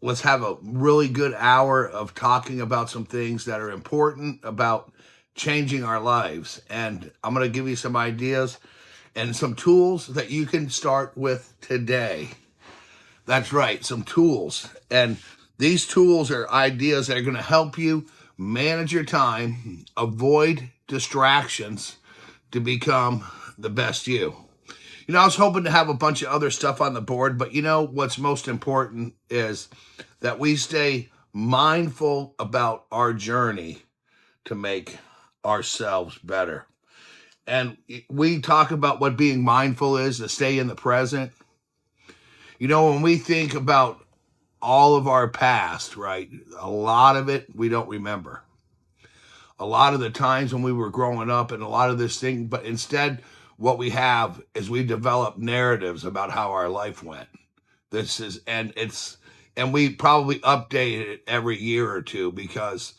let's have a really good hour of talking about some things that are important about changing our lives. And I'm going to give you some ideas and some tools that you can start with today. That's right, some tools. And these tools are ideas that are going to help you manage your time, avoid distractions to become the best you. I was hoping to have a bunch of other stuff on the board, but what's most important is that we stay mindful about our journey to make ourselves better. And we talk about what being mindful is, to stay in the present. When we think about all of our past, right, a lot of it we don't remember. A lot of the times when we were growing up and a lot of this thing, but instead what we have is we develop narratives about how our life went. And we probably update it every year or two because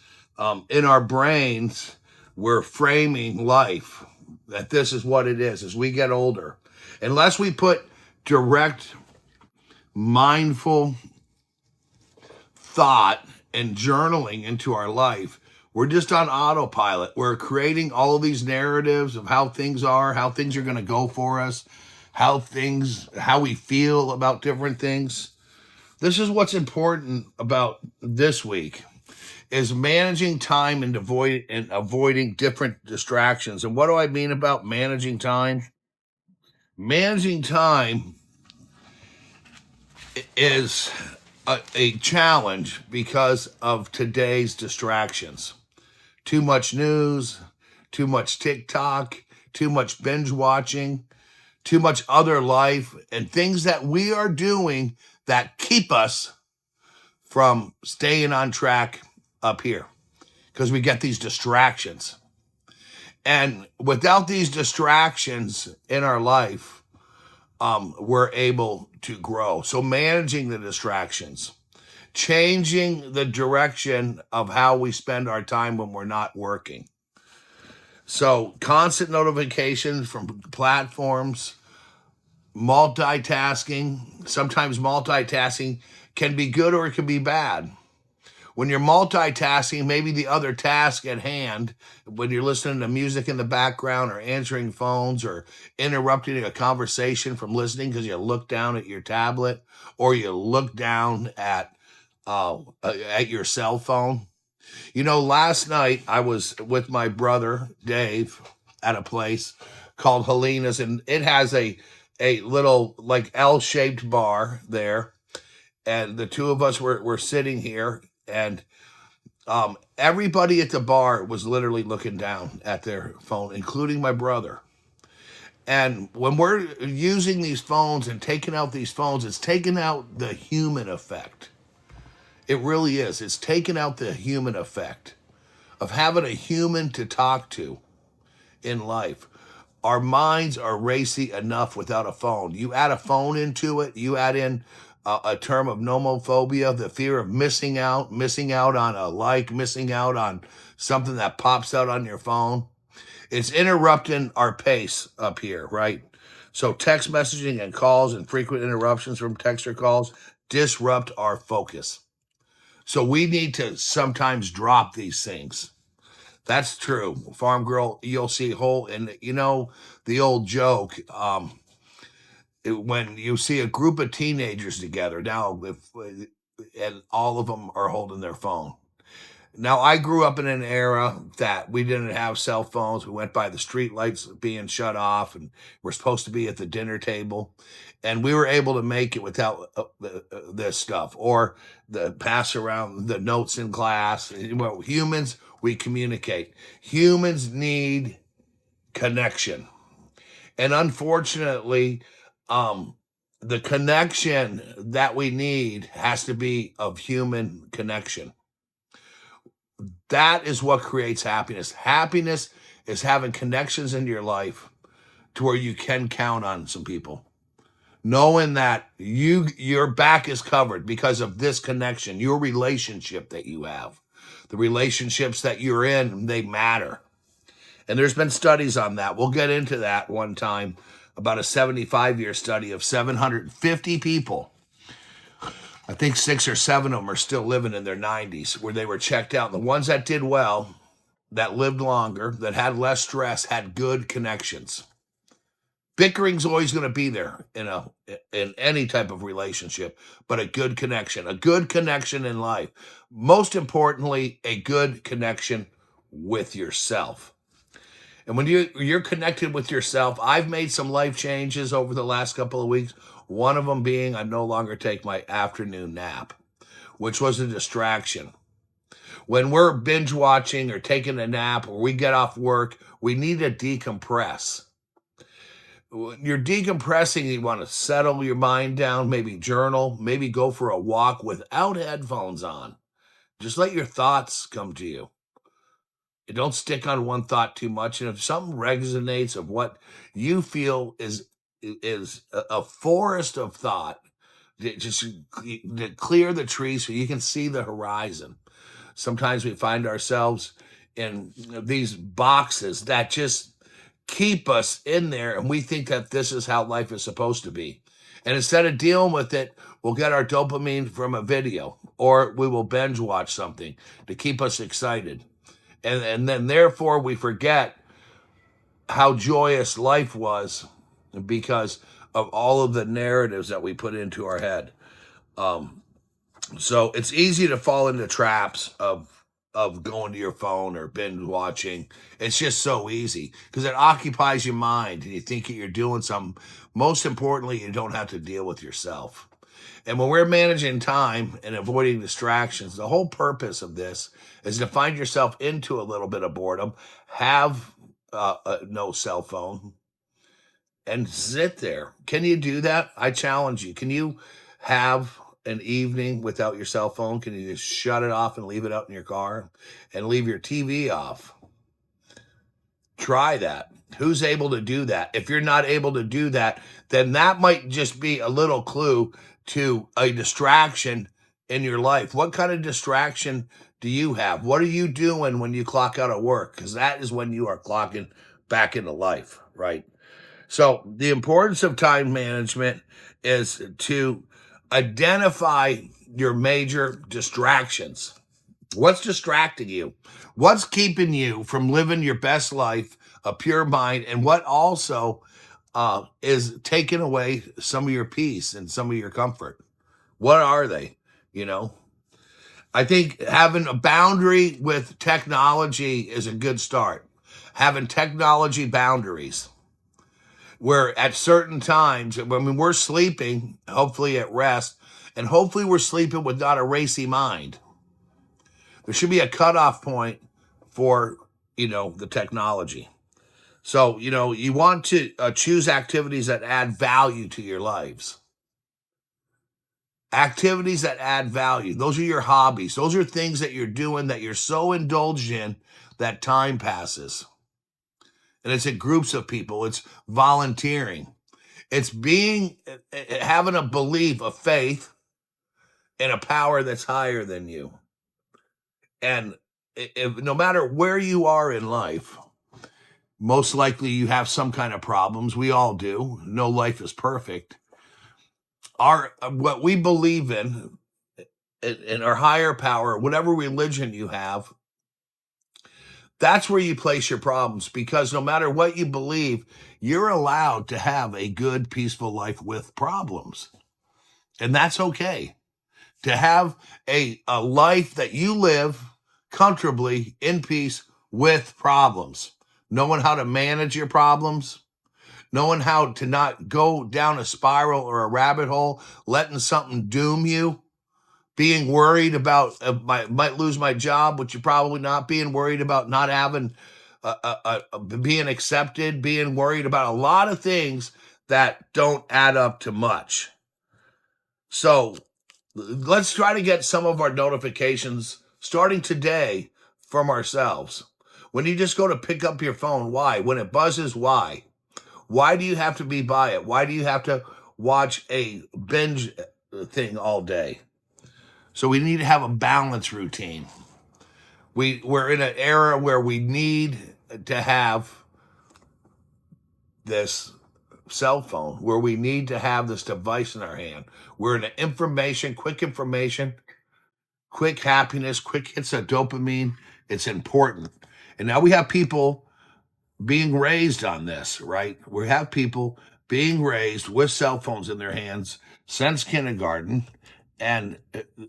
in our brains, we're framing life that this is what it is as we get older. Unless we put direct, mindful thought and journaling into our life, we're just on autopilot. We're creating all of these narratives of how things are going to go for us, how we feel about different things. This is what's important about this week, is managing time and avoiding different distractions. And what do I mean about managing time? Managing time is a challenge because of today's distractions. Too much news, too much TikTok, too much binge watching, too much other life, and things that we are doing that keep us from staying on track up here because we get these distractions. And without these distractions in our life, we're able to grow. So managing the distractions, changing the direction of how we spend our time when we're not working. So constant notifications from platforms, multitasking. Sometimes multitasking can be good or it can be bad. When you're multitasking, maybe the other task at hand, when you're listening to music in the background or answering phones or interrupting a conversation from listening because you look down at your tablet or you look down at your cell phone. Last night I was with my brother Dave at a place called Helena's, and it has a little like L-shaped bar there, and the two of us were sitting here, and everybody at the bar was literally looking down at their phone, including my brother. And when we're using these phones and taking out these phones, it's taking out the human effect. It really is. It's taking out the human effect of having a human to talk to in life. Our minds are racy enough without a phone. You add a phone into it, you add in a term of nomophobia, the fear of missing out on a like, missing out on something that pops out on your phone. It's interrupting our pace up here, right? So text messaging and calls and frequent interruptions from text or calls disrupt our focus. So we need to sometimes drop these things. That's true. Farm Girl, you'll see the old joke, when you see a group of teenagers together now, and all of them are holding their phone. Now, I grew up in an era that we didn't have cell phones. We went by the street lights being shut off, and we're supposed to be at the dinner table. And we were able to make it without this stuff or the pass around the notes in class. Humans, we communicate. Humans need connection. And unfortunately, the connection that we need has to be of human connection. That is what creates happiness. Happiness is having connections in your life to where you can count on some people. Knowing that your back is covered because of this connection, your relationship that you have. The relationships that you're in, they matter. And there's been studies on that. We'll get into that one time, about a 75-year study of 750 people I think 6 or 7 of them are still living in their 90s where they were checked out. The ones that did well, that lived longer, that had less stress, had good connections. Bickering's always going to be there in any type of relationship, but a good connection in life. Most importantly, a good connection with yourself. And when you're connected with yourself, I've made some life changes over the last couple of weeks. One of them being I no longer take my afternoon nap, which was a distraction. When we're binge watching or taking a nap or we get off work, we need to decompress. When you're decompressing, you want to settle your mind down, maybe journal, maybe go for a walk without headphones on. Just let your thoughts come to you. Don't stick on one thought too much. And if something resonates of what you feel is a forest of thought, just clear the trees so you can see the horizon. Sometimes we find ourselves in these boxes that just keep us in there, and we think that this is how life is supposed to be. And instead of dealing with it, we'll get our dopamine from a video, or we will binge watch something to keep us excited. And then therefore we forget how joyous life was because of all of the narratives that we put into our head. So it's easy to fall into traps of going to your phone or binge watching. It's just so easy because it occupies your mind and you think that you're doing something. Most importantly, you don't have to deal with yourself. And when we're managing time and avoiding distractions, the whole purpose of this is to find yourself into a little bit of boredom, have no cell phone, and sit there. Can you do that? I challenge you. Can you have an evening without your cell phone? Can you just shut it off and leave it out in your car and leave your TV off? Try that. Who's able to do that? If you're not able to do that, then that might just be a little clue to a distraction in your life. What kind of distraction do you have? What are you doing when you clock out of work? Because that is when you are clocking back into life, right? So the importance of time management is to identify your major distractions. What's distracting you? What's keeping you from living your best life, a pure mind, and what also is taking away some of your peace and some of your comfort? What are they? I think having a boundary with technology is a good start. Having technology boundaries where at certain times, when we're sleeping, hopefully at rest, and hopefully we're sleeping with not a racy mind. There should be a cutoff point for, the technology. So, you want to choose activities that add value to your lives. Activities that add value. Those are your hobbies. Those are things that you're doing that you're so indulged in that time passes. And it's in groups of people. It's volunteering. It's having a belief, a faith in a power that's higher than you. And no matter where you are in life, most likely you have some kind of problems. We all do. No life is perfect. What we believe in our higher power, whatever religion you have, that's where you place your problems, because no matter what you believe, you're allowed to have a good, peaceful life with problems. And that's okay. To have a life that you live comfortably in peace with problems. Knowing how to manage your problems. Knowing how to not go down a spiral or a rabbit hole, letting something doom you. Being worried about might lose my job, which you're probably not. Being worried about not having, being accepted. Being worried about a lot of things that don't add up to much. So let's try to get some of our notifications starting today from ourselves. When you just go to pick up your phone, why? When it buzzes, why? Why do you have to be by it? Why do you have to watch a binge thing all day? So we need to have a balance routine. We're in an era where we need to have this cell phone where we need to have this device in our hand. We're in information, quick happiness, quick hits of dopamine. It's important. And now we have people being raised on this, right? We have people being raised with cell phones in their hands since kindergarten, and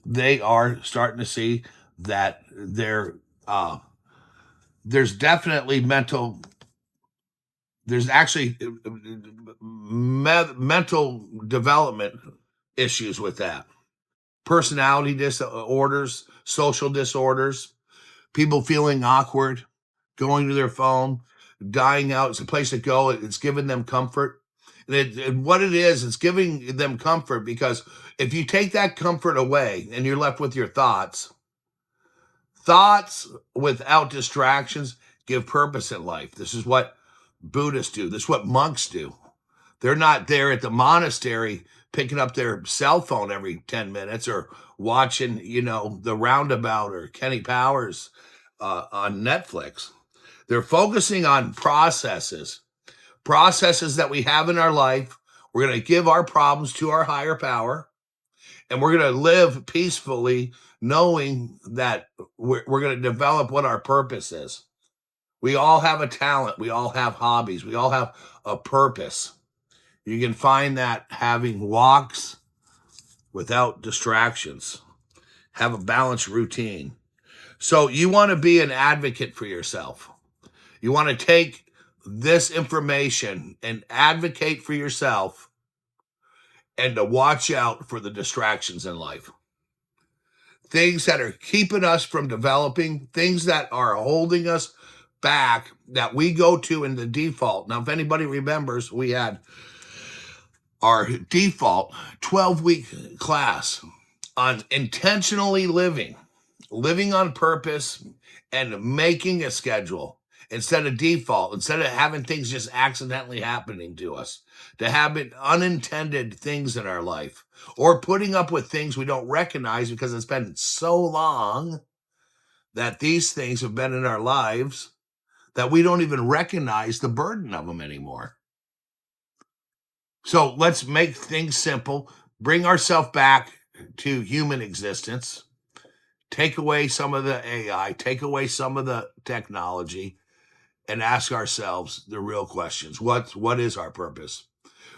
they are starting to see that there's definitely there's actually mental development issues with that. Personality disorders, social disorders, people feeling awkward, going to their phone, dying out. It's a place to go. It's giving them comfort. And what it is, it's giving them comfort because if you take that comfort away and you're left with your thoughts without distractions give purpose in life. This is what Buddhists do. This is what monks do. They're not there at the monastery picking up their cell phone every 10 minutes or watching, The Roundabout or Kenny Powers on Netflix. They're focusing on processes that we have in our life. We're going to give our problems to our higher power, and we're going to live peacefully knowing that we're going to develop what our purpose is. We all have a talent. We all have hobbies. We all have a purpose. You can find that having walks without distractions. Have a balanced routine. So you want to be an advocate for yourself. You want to take this information and advocate for yourself and to watch out for the distractions in life. Things that are keeping us from developing, things that are holding us back that we go to in the default. Now, if anybody remembers, we had our default 12-week class on intentionally living on purpose and making a schedule instead of default, instead of having things just accidentally happening to us, to having unintended things in our life or putting up with things we don't recognize because it's been so long that these things have been in our lives that we don't even recognize the burden of them anymore. So let's make things simple, bring ourselves back to human existence, take away some of the AI, take away some of the technology, and ask ourselves the real questions. What is our purpose?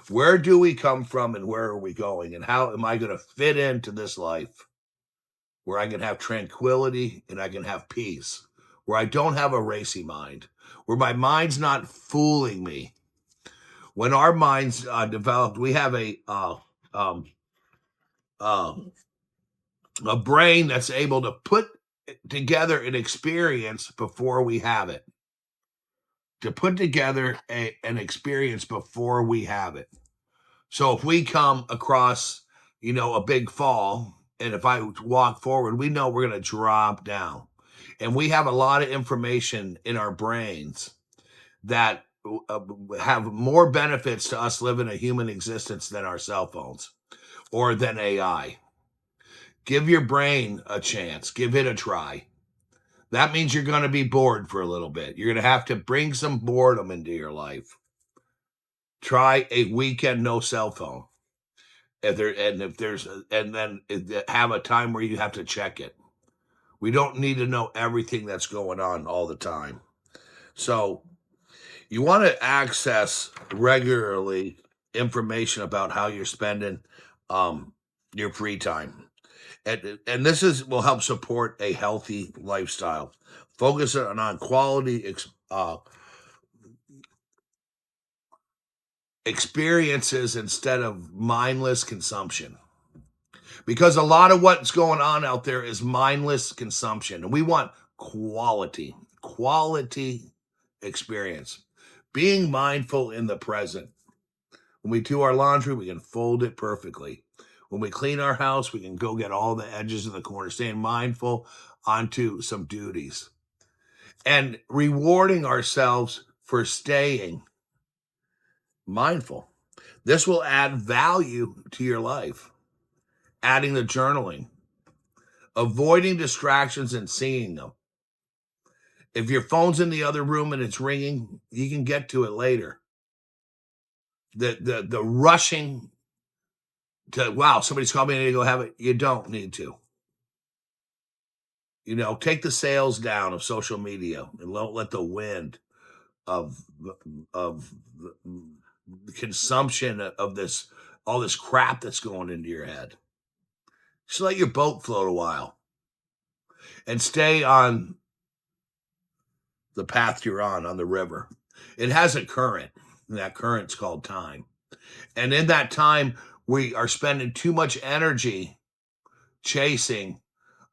Where do we come from and where are we going? And how am I going to fit into this life where I can have tranquility and I can have peace, where I don't have a racy mind, where my mind's not fooling me? When our minds developed, we have a brain that's able to put together an experience before we have it. To put together an experience before we have it. So if we come across, a big fall, and if I walk forward, we know we're going to drop down. And we have a lot of information in our brains that have more benefits to us living a human existence than our cell phones or than AI. Give your brain a chance. Give it a try. That means you're going to be bored for a little bit. You're going to have to bring some boredom into your life. Try a weekend no cell phone. And then have a time where you have to check it. We don't need to know everything that's going on all the time. So you want to access regularly information about how you're spending your free time. And this will help support a healthy lifestyle. Focus on quality experiences instead of mindless consumption. Because a lot of what's going on out there is mindless consumption. And we want quality experience. Being mindful in the present. When we do our laundry, we can fold it perfectly. When we clean our house, we can go get all the edges of the corner, staying mindful onto some duties and rewarding ourselves for staying mindful. This will add value to your life. Adding the journaling, avoiding distractions and seeing them. If your phone's in the other room and it's ringing, you can get to it later. the rushing to, wow, somebody's called me, I need to go have it. You don't need to. Take the sails down of social media and don't let the wind of the consumption of this, all this crap that's going into your head. Just let your boat float a while and stay on the path you're on the river. It has a current, and that current's called time. And in that time, we are spending too much energy chasing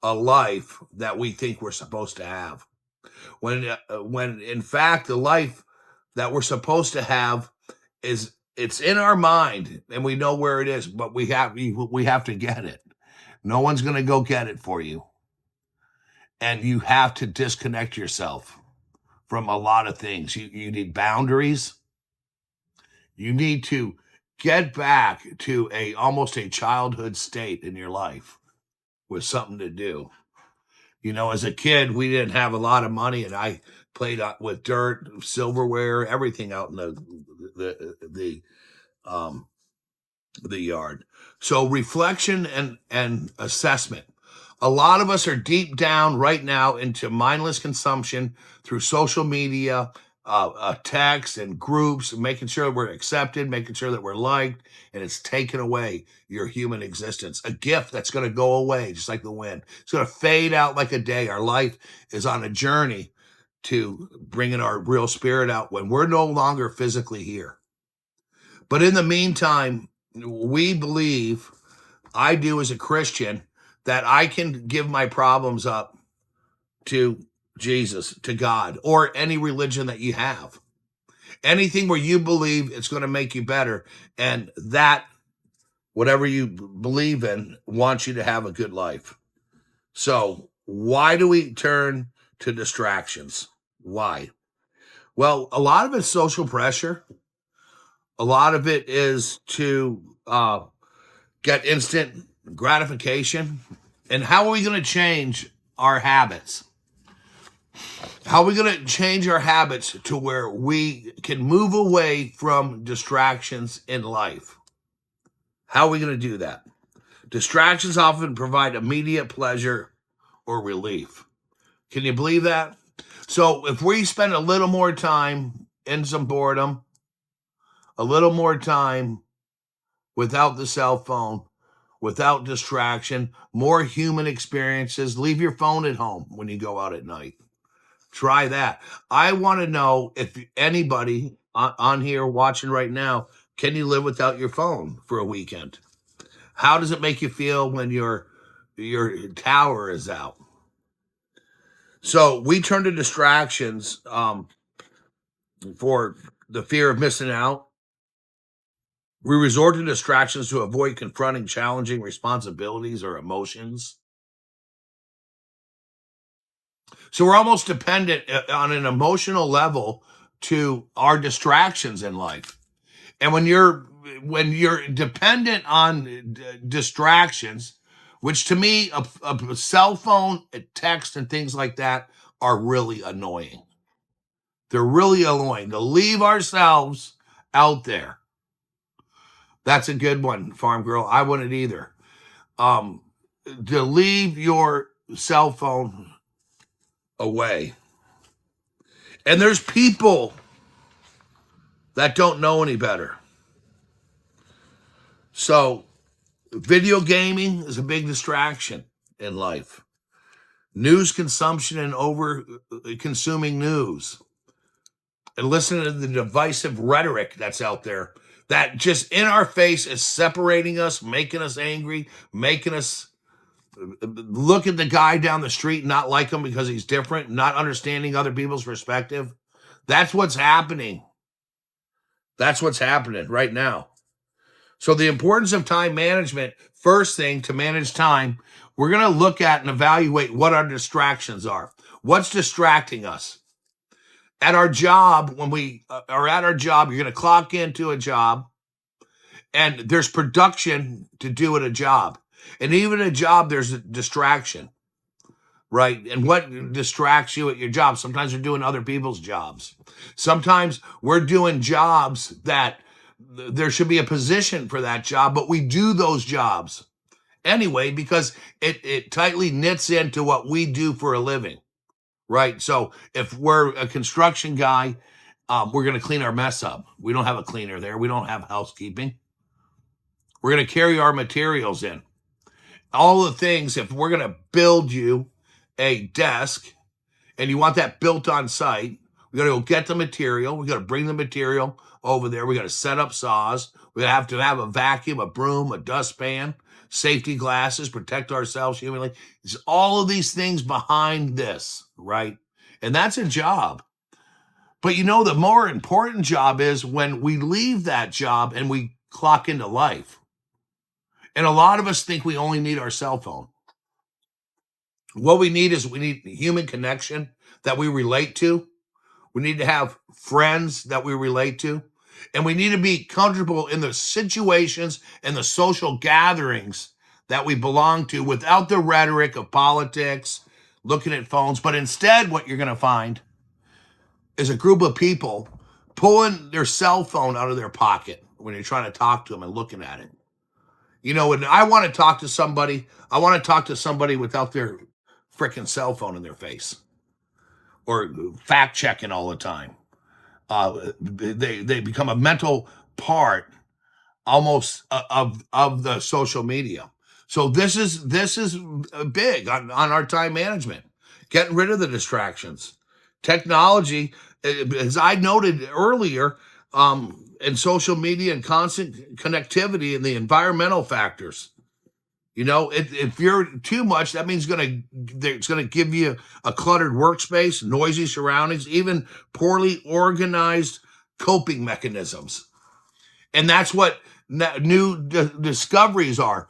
a life that we think we're supposed to have. When in fact, the life that we're supposed to have it's in our mind, and we know where it is, but we have to get it. No one's going to go get it for you. And you have to disconnect yourself from a lot of things. You need boundaries. You need to get back to almost a childhood state in your life with something to do. As a kid, we didn't have a lot of money, and I played with dirt, silverware, everything out in the yard. So reflection and assessment. A lot of us are deep down right now into mindless consumption through social media, text and groups, making sure we're accepted, making sure that we're liked, and it's taken away your human existence. A gift that's going to go away, just like the wind. It's going to fade out like a day. Our life is on a journey to bringing our real spirit out when we're no longer physically here. But in the meantime, we believe, I do as a Christian, that I can give my problems up to Jesus, to God, or any religion that you have. Anything where you believe it's going to make you better, and that whatever you believe in wants you to have a good life. So why do we turn to distractions? Why? Well, a lot of it's social pressure. A lot of it is to get instant gratification. And how are we going to change our habits? How are we going to change our habits to where we can move away from distractions in life? How are we going to do that? Distractions often provide immediate pleasure or relief. Can you believe that? So if we spend a little more time in some boredom, a little more time without the cell phone, without distraction, more human experiences, leave your phone at home when you go out at night. Try that. I want to know if anybody on here watching right now, can you live without your phone for a weekend? How does it make you feel when your tower is out? So we turn to distractions for the fear of missing out. We resort to distractions to avoid confronting challenging responsibilities or emotions. So we're almost dependent on an emotional level to our distractions in life. And when you're dependent on distractions, which to me, a cell phone, a text, and things like that are really annoying. They're really annoying. To leave ourselves out there. That's a good one, Farm Girl. I wouldn't either. To leave your cell phone away. And there's people that don't know any better. So video gaming is a big distraction in life. News consumption and over consuming news. And listening to the divisive rhetoric that's out there that just in our face is separating us, making us angry, making us look at the guy down the street and not like him because he's different, not understanding other people's perspective. That's what's happening. That's what's happening right now. So the importance of time management, first thing to manage time, we're going to look at and evaluate what our distractions are. What's distracting us? At our job, when we are at our job, you're going to clock into a job, and there's production to do at a job. And even a job, there's a distraction, right? And what distracts you at your job? Sometimes you're doing other people's jobs. Sometimes we're doing jobs that there should be a position for that job, but we do those jobs anyway because it tightly knits into what we do for a living, right? So if we're a construction guy, we're going to clean our mess up. We don't have a cleaner there. We don't have housekeeping. We're going to carry our materials in. All the things, if we're going to build you a desk and you want that built on site, we got to go get the material. We got to bring the material over there. We got to set up saws. We have to have a vacuum, a broom, a dustpan, safety glasses, protect ourselves humanly. It's all of these things behind this, right? And that's a job. But you know, the more important job is when we leave that job and we clock into life. And a lot of us think we only need our cell phone. What we need is we need human connection that we relate to. We need to have friends that we relate to. And we need to be comfortable in the situations and the social gatherings that we belong to without the rhetoric of politics, looking at phones. But instead, what you're going to find is a group of people pulling their cell phone out of their pocket when you're trying to talk to them and looking at it. You know, when I want to talk to somebody, I want to talk to somebody without their freaking cell phone in their face or fact checking all the time. They become a mental part almost of the social media. So this is big on our time management, getting rid of the distractions. Technology, as I noted earlier, and social media and constant connectivity and the environmental factors. You know, if you're too much, that means it's going to give you a cluttered workspace, noisy surroundings, even poorly organized coping mechanisms. And that's what new discoveries are.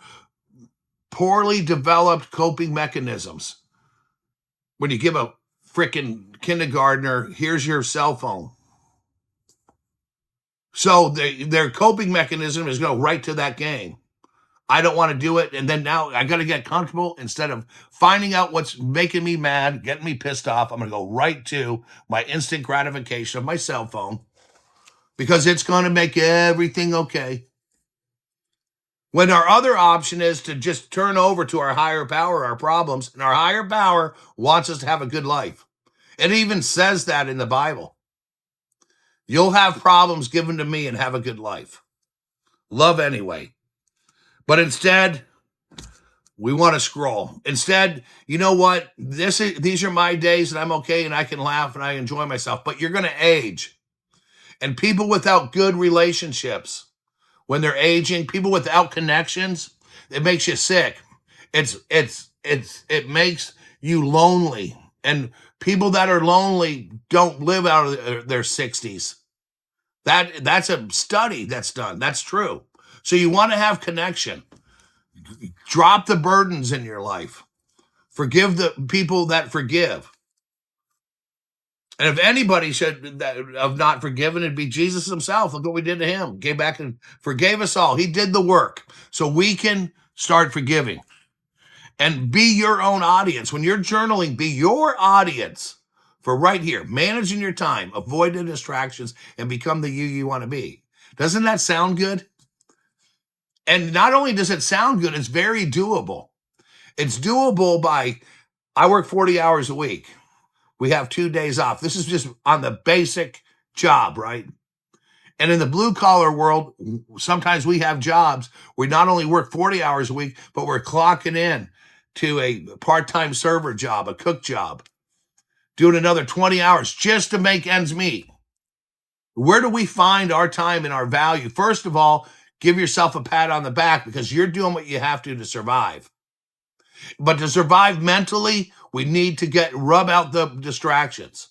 Poorly developed coping mechanisms. When you give a freaking kindergartner, here's your cell phone. So their coping mechanism is going right to that game. I don't want to do it. And then now I got to get comfortable. Instead of finding out what's making me mad, getting me pissed off, I'm going to go right to my instant gratification of my cell phone because it's going to make everything okay. When our other option is to just turn over to our higher power, our problems, and our higher power wants us to have a good life. It even says that in the Bible. You'll have problems given to me and have a good life. Love anyway. But instead, we want to scroll. Instead, you know what? These are my days and I'm okay and I can laugh and I enjoy myself. But you're going to age. And people without good relationships, when they're aging, people without connections, it makes you sick. It makes you lonely. And people that are lonely don't live out of their 60s. That's a study that's done. That's true. So you want to have connection. Drop the burdens in your life. Forgive the people that forgive. And if anybody should have not forgiven, it'd be Jesus himself. Look what we did to him. Came back and forgave us all. He did the work. So we can start forgiving. And be your own audience. When you're journaling, be your audience for right here. Managing your time. Avoid the distractions and become the you want to be. Doesn't that sound good? And not only does it sound good, it's very doable. It's doable I work 40 hours a week. We have 2 days off. This is just on the basic job, right? And in the blue collar world, sometimes we have jobs. We not only work 40 hours a week, but we're clocking in to a part-time server job, a cook job, doing another 20 hours just to make ends meet. Where do we find our time and our value? First of all, give yourself a pat on the back because you're doing what you have to survive. But to survive mentally, we need to rub out the distractions.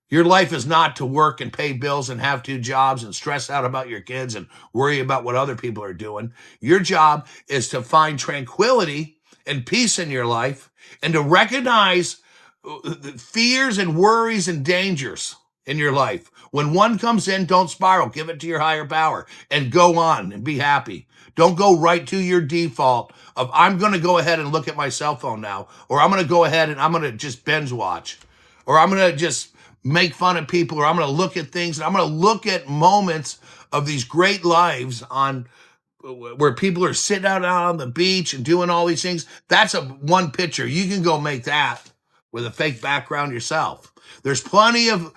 Your life is not to work and pay bills and have 2 jobs and stress out about your kids and worry about what other people are doing. Your job is to find tranquility and peace in your life and to recognize the fears and worries and dangers in your life. When one comes in, don't spiral. Give it to your higher power and go on and be happy. Don't go right to your default of I'm going to go ahead and look at my cell phone now, or I'm going to go ahead and I'm going to just binge watch, or I'm going to just make fun of people, or I'm going to look at things and I'm going to look at moments of these great lives on where people are sitting out on the beach and doing all these things. That's a one picture. You can go make that with a fake background yourself. There's plenty of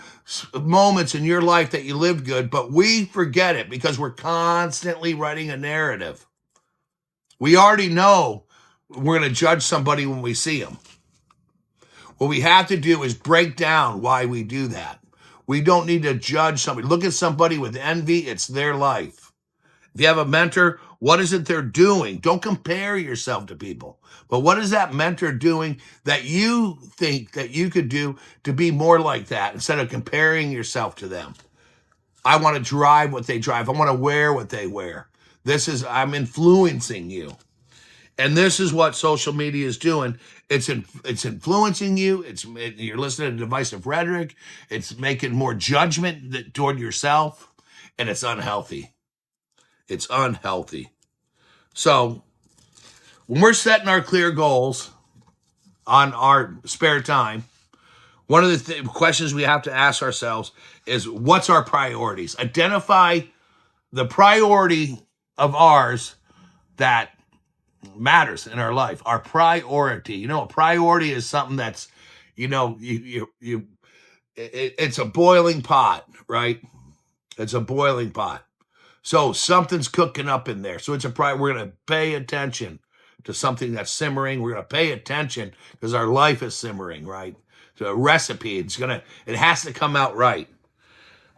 moments in your life that you lived good, but we forget it because we're constantly writing a narrative. We already know we're going to judge somebody when we see them. What we have to do is break down why we do that. We don't need to judge somebody. Look at somebody with envy. It's their life. If you have a mentor, what is it they're doing? Don't compare yourself to people. But what is that mentor doing that you think that you could do to be more like that instead of comparing yourself to them? I want to drive what they drive. I want to wear what they wear. I'm influencing you. And this is what social media is doing. It's influencing you. You're listening to divisive rhetoric. It's making more judgment toward yourself, and it's unhealthy. It's unhealthy. So when we're setting our clear goals on our spare time, one of the questions we have to ask ourselves is, what's our priorities? Identify the priority of ours that matters in our life. Our priority. A priority is something that's, it's a boiling pot, right? It's a boiling pot. So something's cooking up in there. So it's we're going to pay attention to something that's simmering. We're going to pay attention because our life is simmering, right? So a recipe, it has to come out right.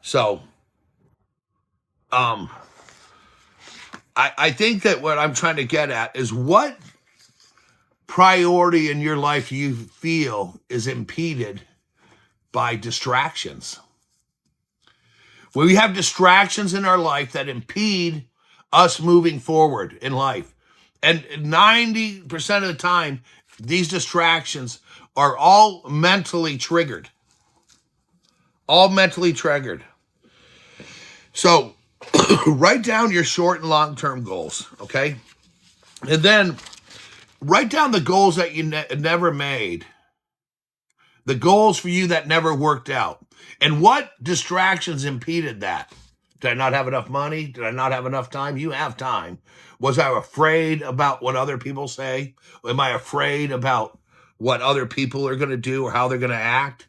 So, I think that what I'm trying to get at is, what priority in your life you feel is impeded by distractions. We have distractions in our life that impede us moving forward in life. And 90% of the time, these distractions are all mentally triggered. All mentally triggered. So write down your short and long-term goals, okay? And then write down the goals that you never made. The goals for you that never worked out. And what distractions impeded that? Did I not have enough money? Did I not have enough time? You have time. Was I afraid about what other people say? Am I afraid about what other people are going to do or how they're going to act?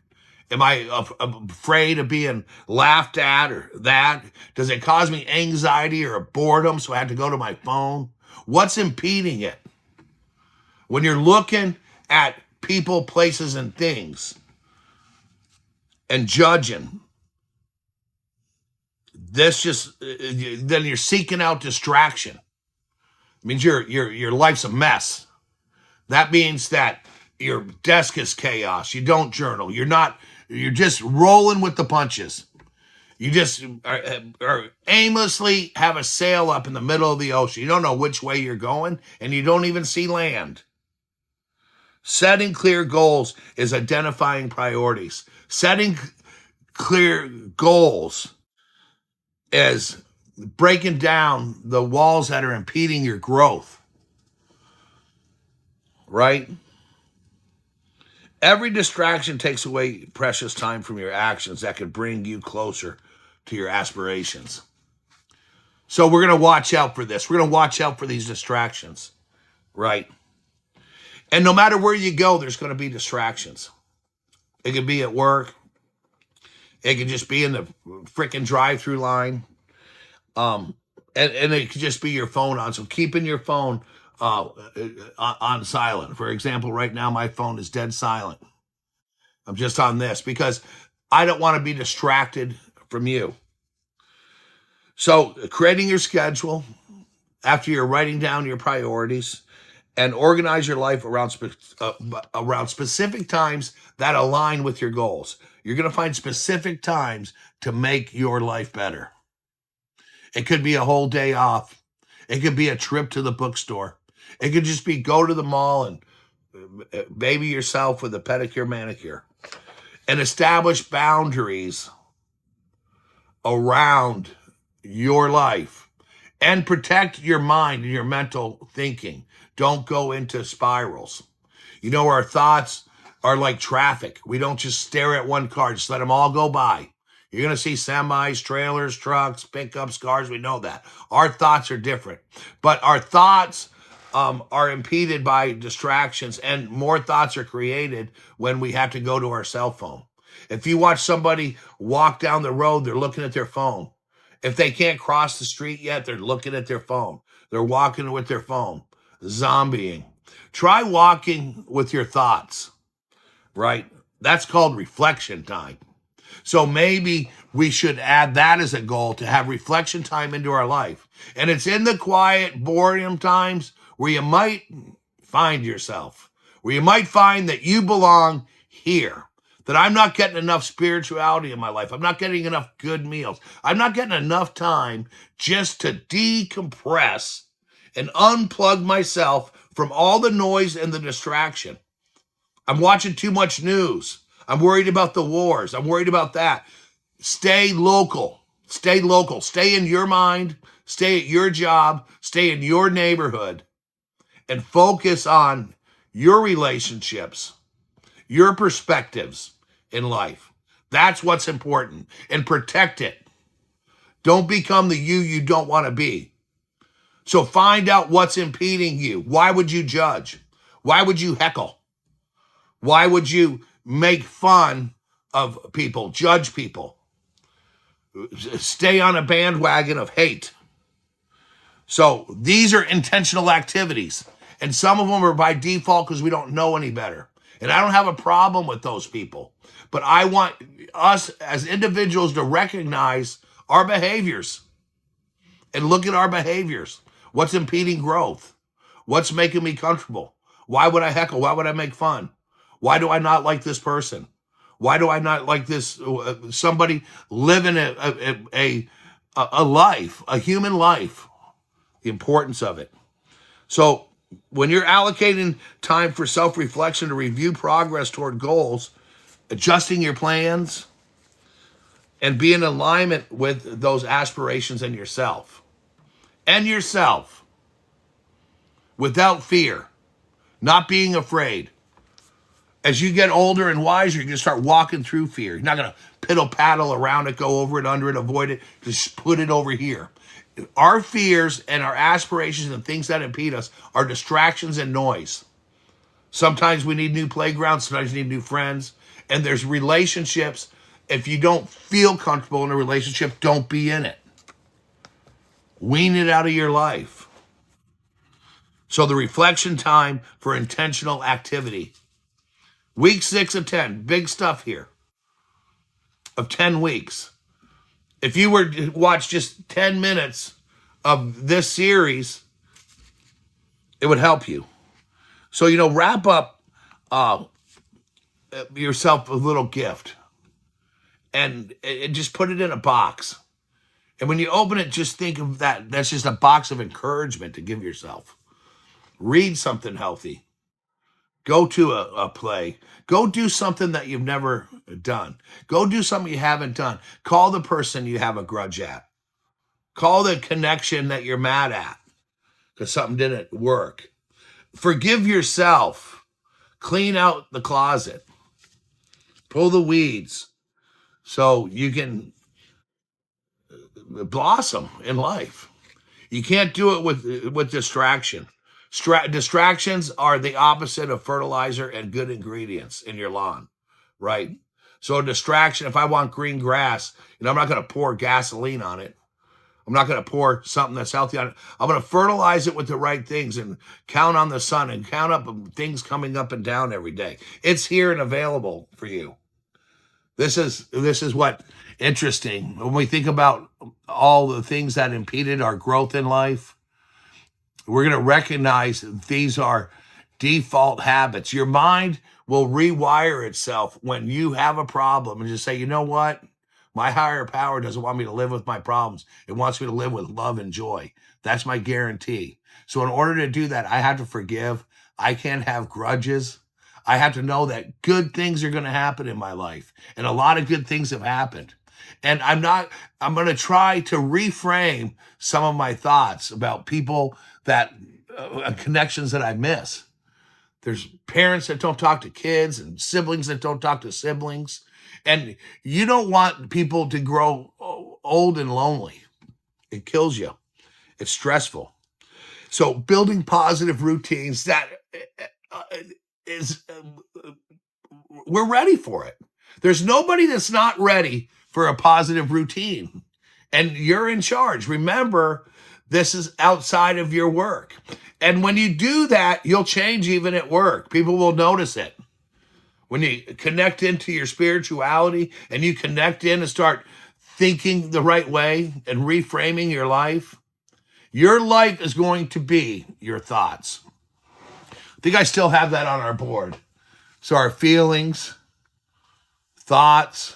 Am I afraid of being laughed at or that? Does it cause me anxiety or boredom so I have to go to my phone? What's impeding it? When you're looking at people, places, and things and judging, then you're seeking out distraction. It means your life's a mess. That means that your desk is chaos. You don't journal. You're just rolling with the punches. You just are aimlessly have a sail up in the middle of the ocean. You don't know which way you're going, and you don't even see land. Setting clear goals is identifying priorities. Setting clear goals is breaking down the walls that are impeding your growth, right? Every distraction takes away precious time from your actions that could bring you closer to your aspirations. So we're going to watch out for this. We're going to watch out for these distractions, right? And no matter where you go, there's going to be distractions. It could be at work. It could just be in the freaking drive-through line. And it could just be your phone on. So keeping your phone on silent. For example, right now my phone is dead silent. I'm just on this because I don't want to be distracted from you. So creating your schedule after you're writing down your priorities, and organize your life around specific times that align with your goals. You're going to find specific times to make your life better. It could be a whole day off. It could be a trip to the bookstore. It could just be go to the mall and baby yourself with a pedicure, manicure. And establish boundaries around your life. And protect your mind and your mental thinking. Don't go into spirals. Our thoughts are like traffic. We don't just stare at one car, just let them all go by. You're going to see semis, trailers, trucks, pickups, cars. We know that. Our thoughts are different. But our thoughts are impeded by distractions, and more thoughts are created when we have to go to our cell phone. If you watch somebody walk down the road, they're looking at their phone. If they can't cross the street yet, they're looking at their phone. They're walking with their phone, zombieing. Try walking with your thoughts, right? That's called reflection time. So maybe we should add that as a goal, to have reflection time into our life. And it's in the quiet boredom times where you might find yourself, where you might find that you belong here, that I'm not getting enough spirituality in my life. I'm not getting enough good meals. I'm not getting enough time just to decompress and unplug myself from all the noise and the distraction. I'm watching too much news. I'm worried about the wars. I'm worried about that. Stay local. Stay local. Stay in your mind. Stay at your job. Stay in your neighborhood. And focus on your relationships, your perspectives in life. That's what's important. And protect it. Don't become the you don't want to be. So find out what's impeding you. Why would you judge? Why would you heckle? Why would you make fun of people, judge people, stay on a bandwagon of hate? So these are intentional activities, and some of them are by default because we don't know any better. And I don't have a problem with those people, but I want us as individuals to recognize our behaviors and look at our behaviors. What's impeding growth? What's making me comfortable? Why would I heckle? Why would I make fun? Why do I not like this person? Why do I not like this? Somebody living a life, a human life, the importance of it. So when you're allocating time for self-reflection to review progress toward goals, adjusting your plans, and be in alignment with those aspirations and yourself, without fear, not being afraid. As you get older and wiser, you're going to start walking through fear. You're not going to piddle paddle around it, go over it, under it, avoid it. Just put it over here. Our fears and our aspirations and things that impede us are distractions and noise. Sometimes we need new playgrounds. Sometimes we need new friends. And there's relationships. If you don't feel comfortable in a relationship, don't be in it. Wean it out of your life. So the reflection time for intentional activity. Week 6 of 10, big stuff here, of 10 weeks. If you were to watch just 10 minutes of this series, it would help you. So, wrap up yourself a little gift and just put it in a box. And when you open it, just think of that. That's just a box of encouragement to give yourself. Read something healthy. Go to a play. Go do something that you've never done. Go do something you haven't done. Call the person you have a grudge at. Call the connection that you're mad at because something didn't work. Forgive yourself. Clean out the closet. Pull the weeds so you can blossom in life. You can't do it with distraction. Distractions are the opposite of fertilizer and good ingredients in your lawn, right? So a distraction, if I want green grass, I'm not going to pour gasoline on it. I'm not going to pour something that's healthy on it. I'm going to fertilize it with the right things and count on the sun and count up things coming up and down every day. It's here and available for you. This is what interesting. When we think about all the things that impeded our growth in life, we're going to recognize that these are default habits. Your mind will rewire itself when you have a problem and just say, you know what? My higher power doesn't want me to live with my problems. It wants me to live with love and joy. That's my guarantee. So in order to do that, I have to forgive. I can't have grudges. I have to know that good things are going to happen in my life. And a lot of good things have happened. And I'm going to try to reframe some of my thoughts about people that connections that I miss. There's parents that don't talk to kids and siblings that don't talk to siblings. And you don't want people to grow old and lonely. It kills you. It's stressful. So building positive routines that uh, is we're ready for it. There's nobody that's not ready for a positive routine. And you're in charge. Remember, this is outside of your work. And when you do that, you'll change even at work. People will notice it. When you connect into your spirituality and you connect in and start thinking the right way and reframing your life is going to be your thoughts. I think I still have that on our board. So our feelings, thoughts,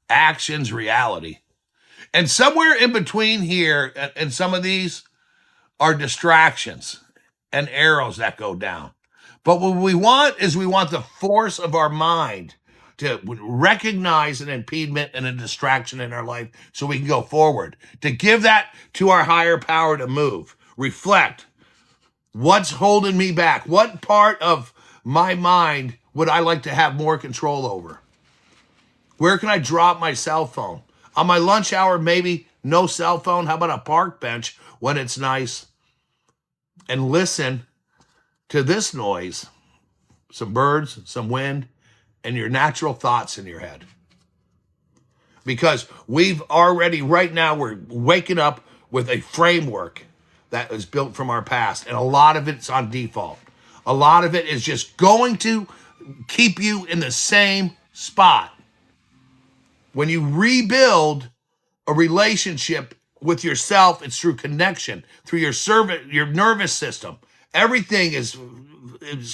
actions, reality. And somewhere in between here and some of these are distractions and arrows that go down. But what we want is we want the force of our mind to recognize an impediment and a distraction in our life so we can go forward, to give that to our higher power to move, reflect. What's holding me back? What part of my mind would I like to have more control over? Where can I drop my cell phone? On my lunch hour, maybe no cell phone. How about a park bench when it's nice? And listen to this noise, some birds, some wind, and your natural thoughts in your head. Because we've already, right now, we're waking up with a framework that is built from our past. And a lot of it's on default. A lot of it is just going to keep you in the same spot. When you rebuild a relationship with yourself, it's through connection, through your nervous system. Everything is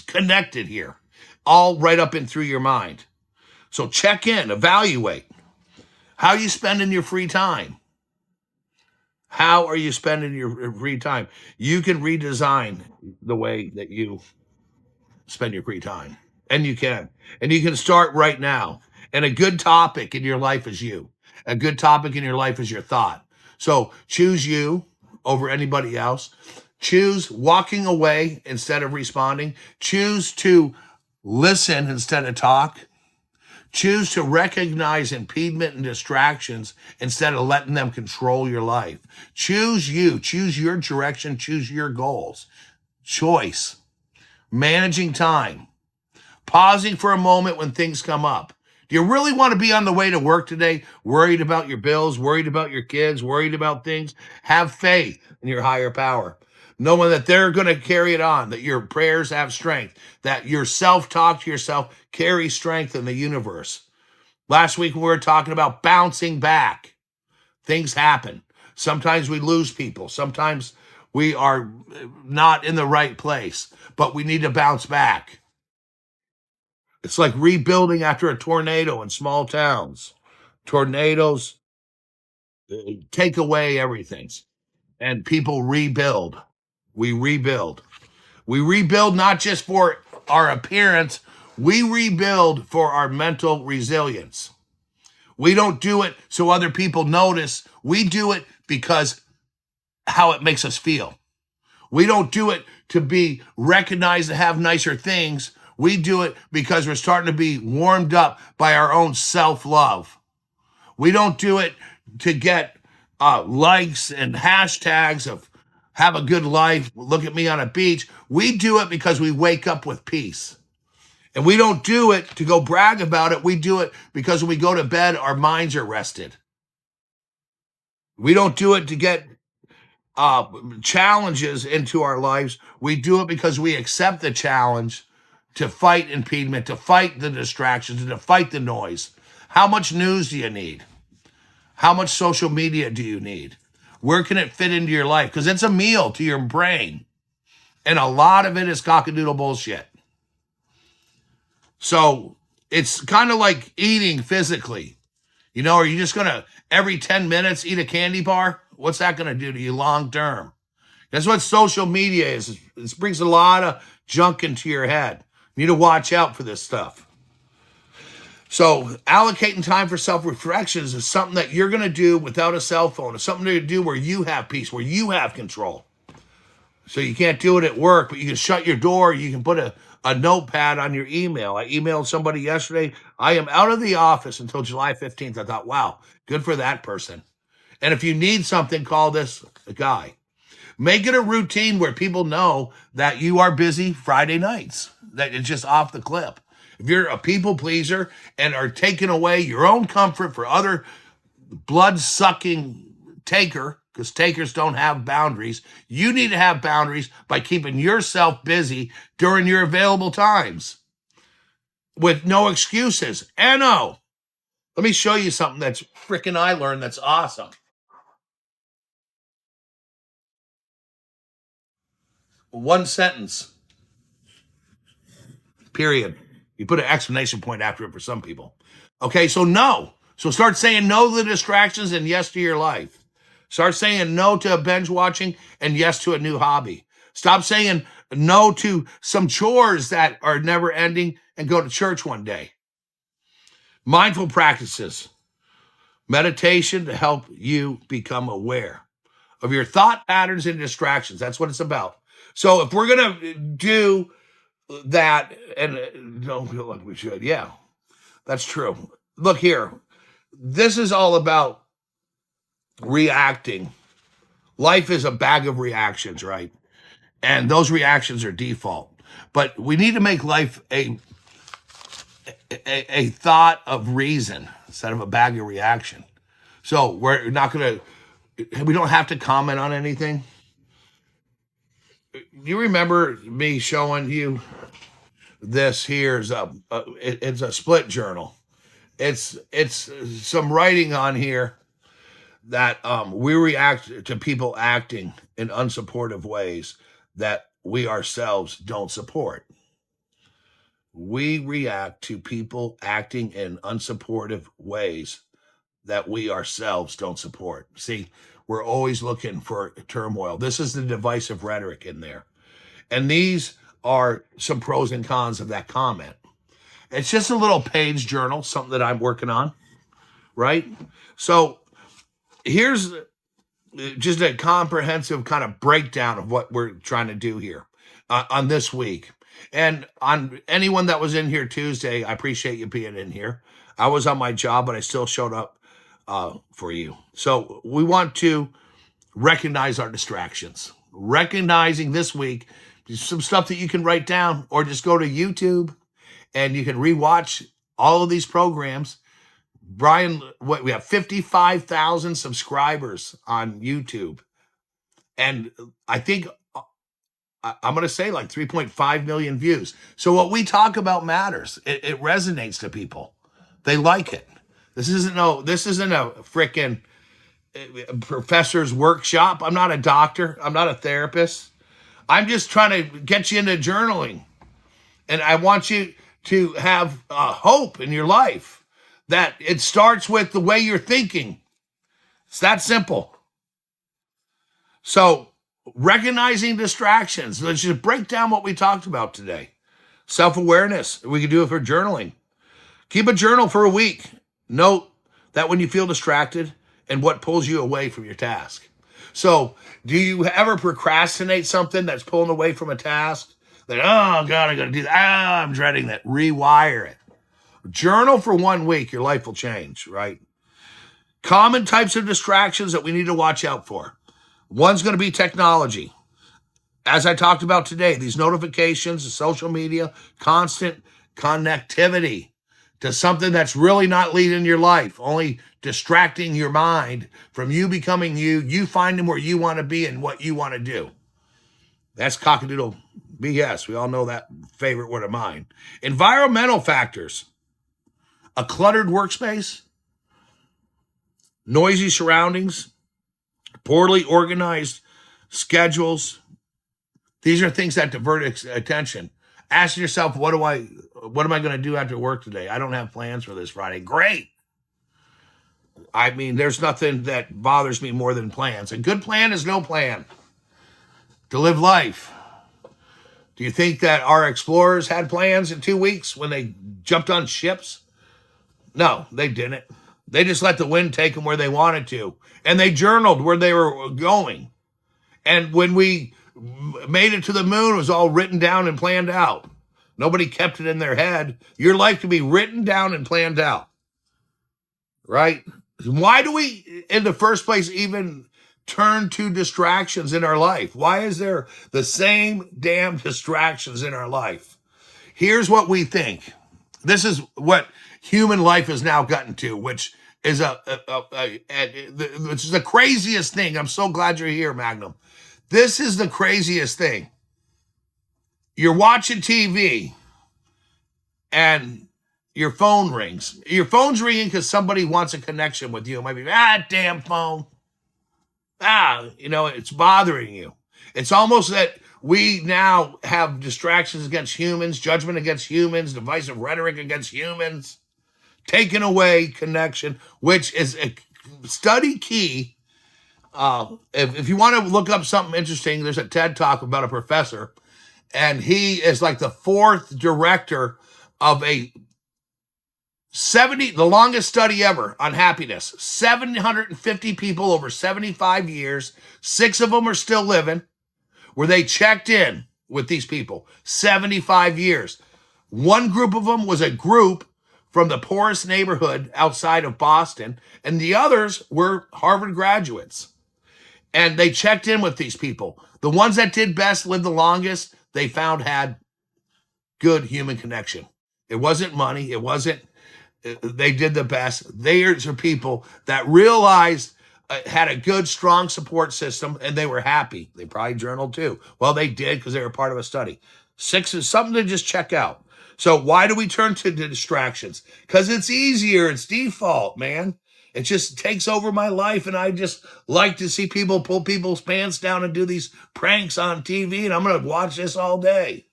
connected here, all right up and through your mind. So check in, evaluate. How are you spending your free time? How are you spending your free time? You can redesign the way that you spend your free time. And you can. And you can start right now. And a good topic in your life is you. A good topic in your life is your thought. So choose you over anybody else. Choose walking away instead of responding. Choose to listen instead of talk. Choose to recognize impediment and distractions instead of letting them control your life. Choose you. Choose your direction. Choose your goals. Choice. Managing time. Pausing for a moment when things come up. Do you really want to be on the way to work today, worried about your bills, worried about your kids, worried about things? Have faith in your higher power, knowing that they're going to carry it on, that your prayers have strength, that your self-talk to yourself carries strength in the universe. Last week, we were talking about bouncing back. Things happen. Sometimes we lose people. Sometimes we are not in the right place, but we need to bounce back. It's like rebuilding after a tornado in small towns. Tornadoes take away everything, and people rebuild. We rebuild. We rebuild not just for our appearance, we rebuild for our mental resilience. We don't do it so other people notice. We do it because how it makes us feel. We don't do it to be recognized and have nicer things. We do it because we're starting to be warmed up by our own self-love. We don't do it to get likes and hashtags of have a good life, look at me on a beach. We do it because we wake up with peace. And we don't do it to go brag about it. We do it because when we go to bed, our minds are rested. We don't do it to get challenges into our lives. We do it because we accept the challenge to fight impediment, to fight the distractions, and to fight the noise. How much news do you need? How much social media do you need? Where can it fit into your life? Because it's a meal to your brain. And a lot of it is cockadoodle bullshit. So it's kind of like eating physically. You know, are you just going to, every 10 minutes, eat a candy bar? What's that going to do to you long term? That's what social media is. It brings a lot of junk into your head. You need to watch out for this stuff. So allocating time for self-reflections is something that you're going to do without a cell phone. It's something to do where you have peace, where you have control. So you can't do it at work, but you can shut your door. You can put a notepad on your email. I emailed somebody yesterday. I am out of the office until July 15th. I thought, wow, good for that person. And if you need something, call this guy. Make it a routine where people know that you are busy Friday nights, that it's just off the clip. If you're a people pleaser and are taking away your own comfort for other blood-sucking taker, because takers don't have boundaries, you need to have boundaries by keeping yourself busy during your available times with no excuses. Anno, let me show you something that's freaking I learned that's awesome. One sentence, period. You put an exclamation point after it for some people. Okay, so no. So start saying no to the distractions and yes to your life. Start saying no to binge watching and yes to a new hobby. Stop saying no to some chores that are never ending and go to church one day. Mindful practices, meditation to help you become aware of your thought patterns and distractions. That's what it's about. So if we're going to do that, and don't feel like we should, yeah, that's true. Look here, this is all about reacting. Life is a bag of reactions, right? And those reactions are default. But we need to make life a thought of reason instead of a bag of reaction. So we're not going to, we don't have to comment on anything. You remember me showing you this? Here's it's a split journal. It's some writing on here that we react to people acting in unsupportive ways that we ourselves don't support. We react to people acting in unsupportive ways that we ourselves don't support. See, we're always looking for turmoil. This is the divisive rhetoric in there. And these are some pros and cons of that comment. It's just a little page journal, something that I'm working on, right? So here's just a comprehensive kind of breakdown of what we're trying to do here on this week. And on anyone that was in here Tuesday, I appreciate you being in here. I was on my job, but I still showed up for you. So we want to recognize our distractions. Recognizing this week, some stuff that you can write down or just go to YouTube and you can rewatch all of these programs. Brian, we have 55,000 subscribers on YouTube. And I think I'm going to say like 3.5 million views. So what we talk about matters. It resonates to people. They like it. This isn't a freaking professor's workshop. I'm not a doctor. I'm not a therapist. I'm just trying to get you into journaling. And I want you to have hope in your life that it starts with the way you're thinking. It's that simple. So recognizing distractions. Let's just break down what we talked about today. Self-awareness. We can do it for journaling. Keep a journal for a week. Note that when you feel distracted and what pulls you away from your task. So do you ever procrastinate something that's pulling away from a task? That, oh, God, I got to do that. I'm dreading that. Rewire it. Journal for 1 week. Your life will change, right? Common types of distractions that we need to watch out for. One's going to be technology. As I talked about today, these notifications, the social media, constant connectivity to something that's really not leading your life, only distracting your mind from you becoming you finding where you want to be and what you want to do. That's cockadoodle BS. We all know that favorite word of mine. Environmental factors. A cluttered workspace, noisy surroundings, poorly organized schedules. These are things that divert attention. Ask yourself, what am I going to do after work today? I don't have plans for this Friday. Great. I mean, there's nothing that bothers me more than plans. A good plan is no plan to live life. Do you think that our explorers had plans in 2 weeks when they jumped on ships? No, they didn't. They just let the wind take them where they wanted to. And they journaled where they were going. And when we made it to the moon, it was all written down and planned out. Nobody kept it in their head. Your life can be written down and planned out, right? Why do we, in the first place, even turn to distractions in our life? Why is there the same damn distractions in our life? Here's what we think. This is what human life has now gotten to, which is which is the craziest thing. I'm so glad you're here, Magnum. This is the craziest thing. You're watching TV and your phone rings. Your phone's ringing because somebody wants a connection with you. It might be, damn phone. It's bothering you. It's almost that we now have distractions against humans, judgment against humans, divisive rhetoric against humans, taking away connection, which is a study key. If you want to look up something interesting, there's a TED Talk about a professor, and he is like the fourth director of the longest study ever on happiness. 750 people over 75 years. 6 of them are still living, where they checked in with these people. 75 years. One group of them was a group from the poorest neighborhood outside of Boston, and the others were Harvard graduates. And they checked in with these people. The ones that did best, lived the longest, they found had good human connection. It wasn't money. They did the best. They are people that realized, had a good, strong support system, and they were happy. They probably journaled too. Well, they did because they were part of a study. 6 is something to just check out. So why do we turn to distractions? Because it's easier. It's default, man. It just takes over my life, and I just like to see people pull people's pants down and do these pranks on TV, and I'm going to watch this all day.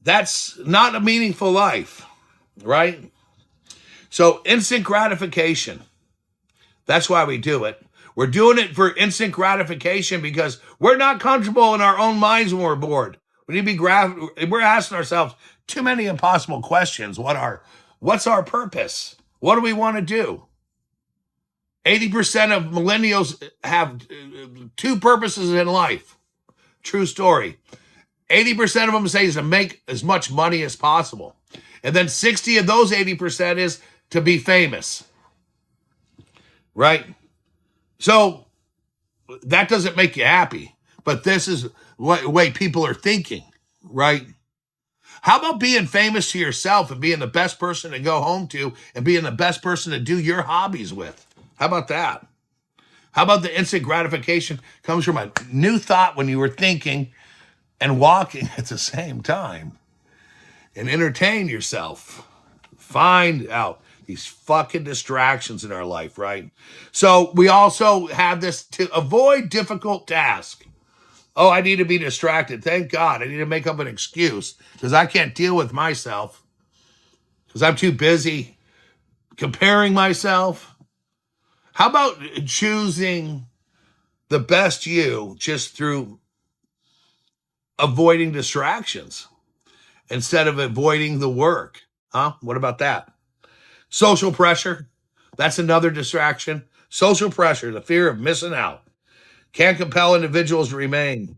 That's not a meaningful life, right? So instant gratification. That's why we do it. We're doing it for instant gratification because we're not comfortable in our own minds when we're bored. We need to be we're asking ourselves too many impossible questions. What's our purpose? What do we want to do? 80% of millennials have 2 purposes in life. True story. 80% of them say is to make as much money as possible. And then 60 of those 80% is to be famous. Right? So that doesn't make you happy. But this is the way people are thinking. Right? How about being famous to yourself and being the best person to go home to and being the best person to do your hobbies with? How about that? How about the instant gratification comes from a new thought when you were thinking and walking at the same time? And entertain yourself. Find out these fucking distractions in our life, right? So we also have this to avoid difficult tasks. Oh, I need to be distracted. Thank God. I need to make up an excuse because I can't deal with myself because I'm too busy comparing myself. How about choosing the best you just through avoiding distractions instead of avoiding the work? Huh? What about that? Social pressure. That's another distraction. Social pressure, the fear of missing out, can compel individuals to remain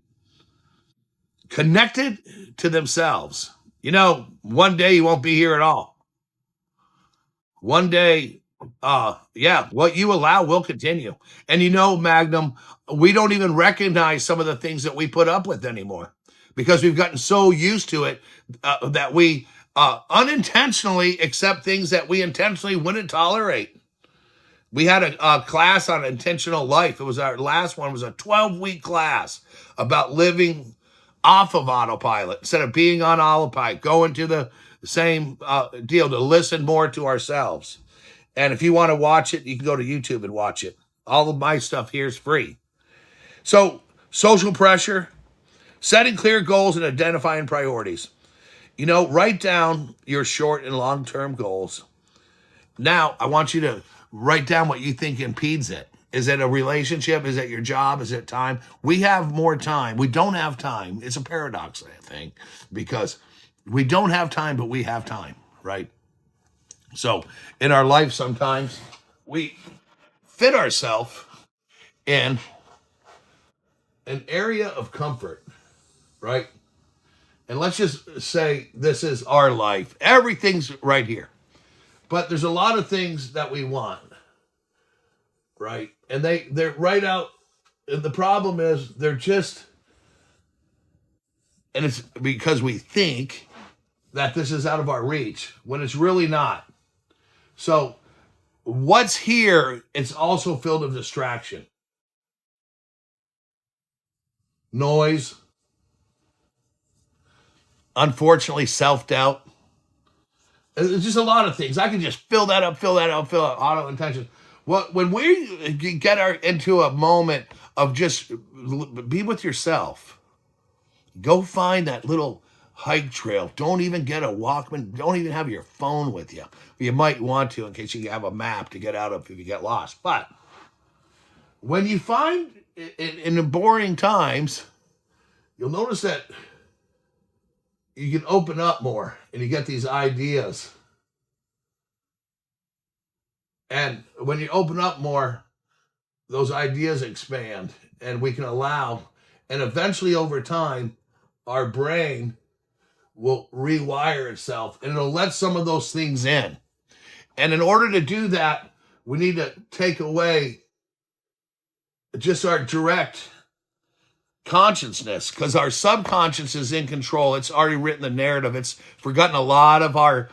connected to themselves. One day you won't be here at all. One day, what you allow will continue. And Magnum, we don't even recognize some of the things that we put up with anymore because we've gotten so used to it that we unintentionally accept things that we intentionally wouldn't tolerate. We had a class on intentional life. It was our last one. It was a 12-week class about living off of autopilot instead of being on autopilot, going to the same deal to listen more to ourselves. And if you want to watch it, you can go to YouTube and watch it. All of my stuff here is free. So social pressure, setting clear goals and identifying priorities. Write down your short and long-term goals. Now, I want you to write down what you think impedes it. Is it a relationship? Is it your job? Is it time? We have more time. We don't have time. It's a paradox, I think, because we don't have time, but we have time, right? So in our life, sometimes we fit ourselves in an area of comfort, right? And let's just say this is our life. Everything's right here. But there's a lot of things that we want, right? And they're right out. And the problem is they're just, and it's because we think that this is out of our reach when it's really not. So what's here, it's also filled with distraction, noise, unfortunately, self-doubt. It's just a lot of things. I can just fill that up, auto intention. When we get into a moment of just be with yourself, go find that little hike trail. Don't even get a Walkman. Don't even have your phone with you. You might want to in case you have a map to get out of if you get lost. But when you find in the boring times, you'll notice that you can open up more and you get these ideas. And when you open up more, those ideas expand and we can allow, and eventually over time, our brain will rewire itself and it'll let some of those things in. And in order to do that, we need to take away just our direct consciousness because our subconscious is in control. It's already written the narrative. It's forgotten a lot of our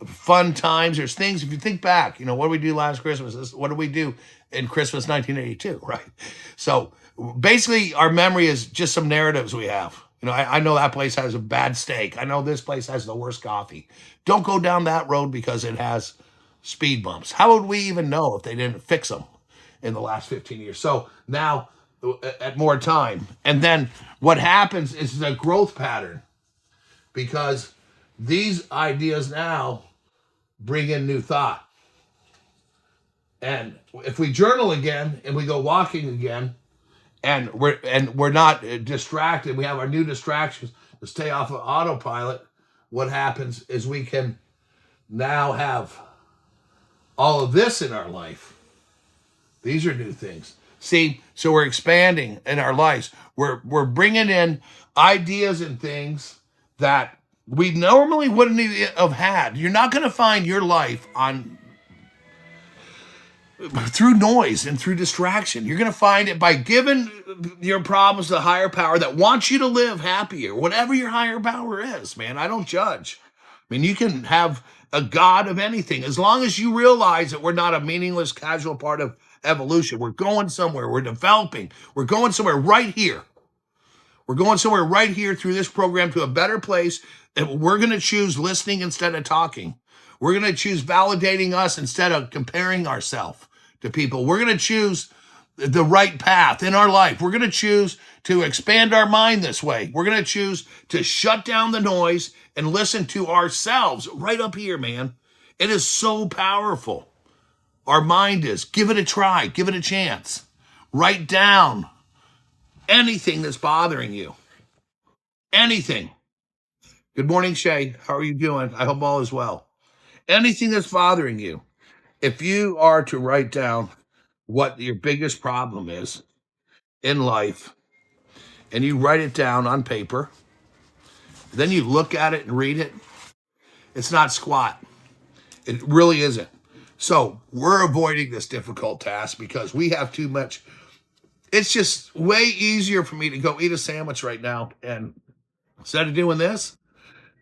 fun times. There's things, if you think back, what did we do last Christmas? What did we do in Christmas 1982, right? So basically our memory is just some narratives we have. I know that place has a bad steak. I know this place has the worst coffee. Don't go down that road because it has speed bumps. How would we even know if they didn't fix them in the last 15 years? So now at more time. And then what happens is the growth pattern because these ideas now bring in new thought. And if we journal again and we go walking again, and we're not distracted, we have our new distractions to stay off of autopilot, what happens is we can now have all of this in our life. These are new things. See, so we're expanding in our lives. We're bringing in ideas and things that we normally wouldn't have had. You're not going to find your life through noise and through distraction. You're going to find it by giving your problems to the higher power that wants you to live happier, whatever your higher power is, man. I don't judge. I mean, you can have a God of anything as long as you realize that we're not a meaningless, casual part of evolution. We're going somewhere. We're developing. We're going somewhere right here. We're going somewhere right here through this program to a better place. And we're going to choose listening instead of talking. We're going to choose validating us instead of comparing ourselves to people. We're going to choose the right path in our life. We're going to choose to expand our mind this way. We're going to choose to shut down the noise and listen to ourselves right up here, man. It is so powerful. Our mind is. Give it a try. Give it a chance. Write down anything that's bothering you. Anything. Good morning, Shay. How are you doing? I hope all is well. Anything that's bothering you. If you are to write down what your biggest problem is in life, and you write it down on paper, then you look at it and read it, it's not squat. It really isn't. So we're avoiding this difficult task because we have too much. It's just way easier for me to go eat a sandwich right now. And instead of doing this,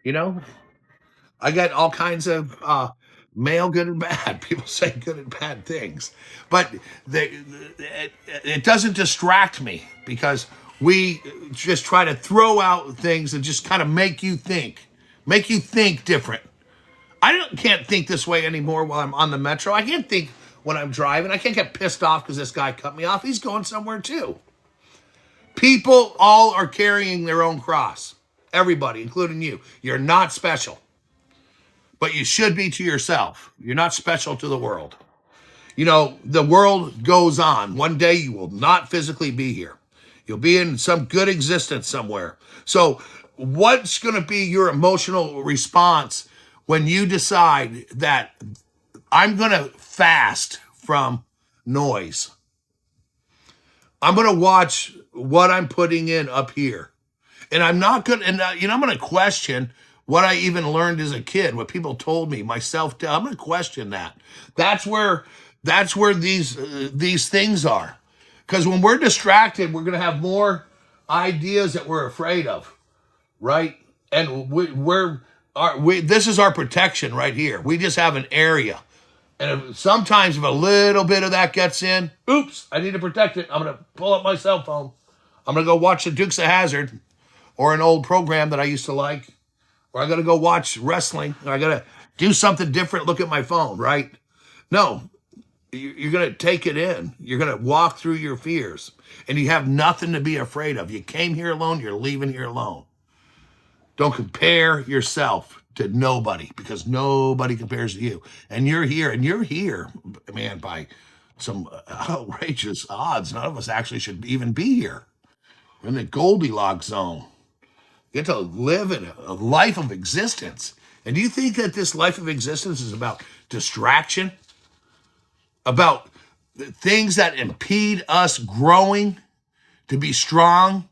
I got all kinds of mail, good and bad. People say good and bad things. But it doesn't distract me because we just try to throw out things and just kind of make you think different. Can't think this way anymore while I'm on the metro. I can't think when I'm driving. I can't get pissed off because this guy cut me off. He's going somewhere too. People all are carrying their own cross. Everybody, including you. You're not special. But you should be to yourself. You're not special to the world. The world goes on. One day you will not physically be here. You'll be in some good existence somewhere. So what's going to be your emotional response when you decide that I'm going to fast from noise? I'm going to watch what I'm putting in up here. And I'm not good. And I'm going to question what I even learned as a kid, what people told me, myself. I'm going to question that. That's where these things are. Because when we're distracted, we're going to have more ideas that we're afraid of, right? And this is our protection right here. We just have an area. And sometimes if a little bit of that gets in, oops, I need to protect it. I'm going to pull up my cell phone. I'm going to go watch the Dukes of Hazzard or an old program that I used to like. Or I got to go watch wrestling. Or I got to do something different, look at my phone, right? No, you're going to take it in. You're going to walk through your fears. And you have nothing to be afraid of. You came here alone. You're leaving here alone. Don't compare yourself to nobody, because nobody compares to you. And you're here, man, by some outrageous odds. None of us actually should even be here. We're in the Goldilocks zone. You get to live in a life of existence. And do you think that this life of existence is about distraction? About things that impede us growing, to be strong,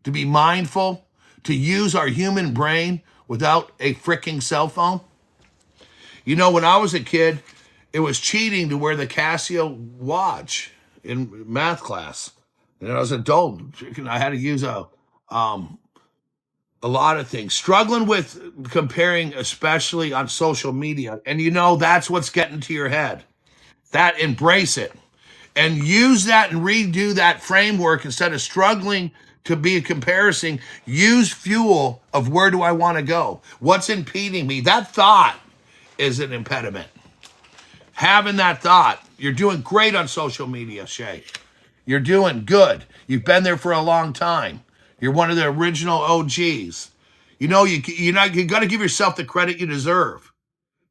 to be mindful, to use our human brain without a freaking cell phone? You know, when I was a kid, it was cheating to wear the Casio watch in math class. And I was an adult, I had to use a lot of things. Struggling with comparing, especially on social media. And you know, that's what's getting to your head. That, embrace it. And use that and redo that framework instead of struggling to be a comparison. Use fuel of where do I want to go? What's impeding me? That thought is an impediment. Having that thought. You're doing great on social media, Shay. You're doing good. You've been there for a long time. You're one of the original OGs. You know, you got to give yourself the credit you deserve.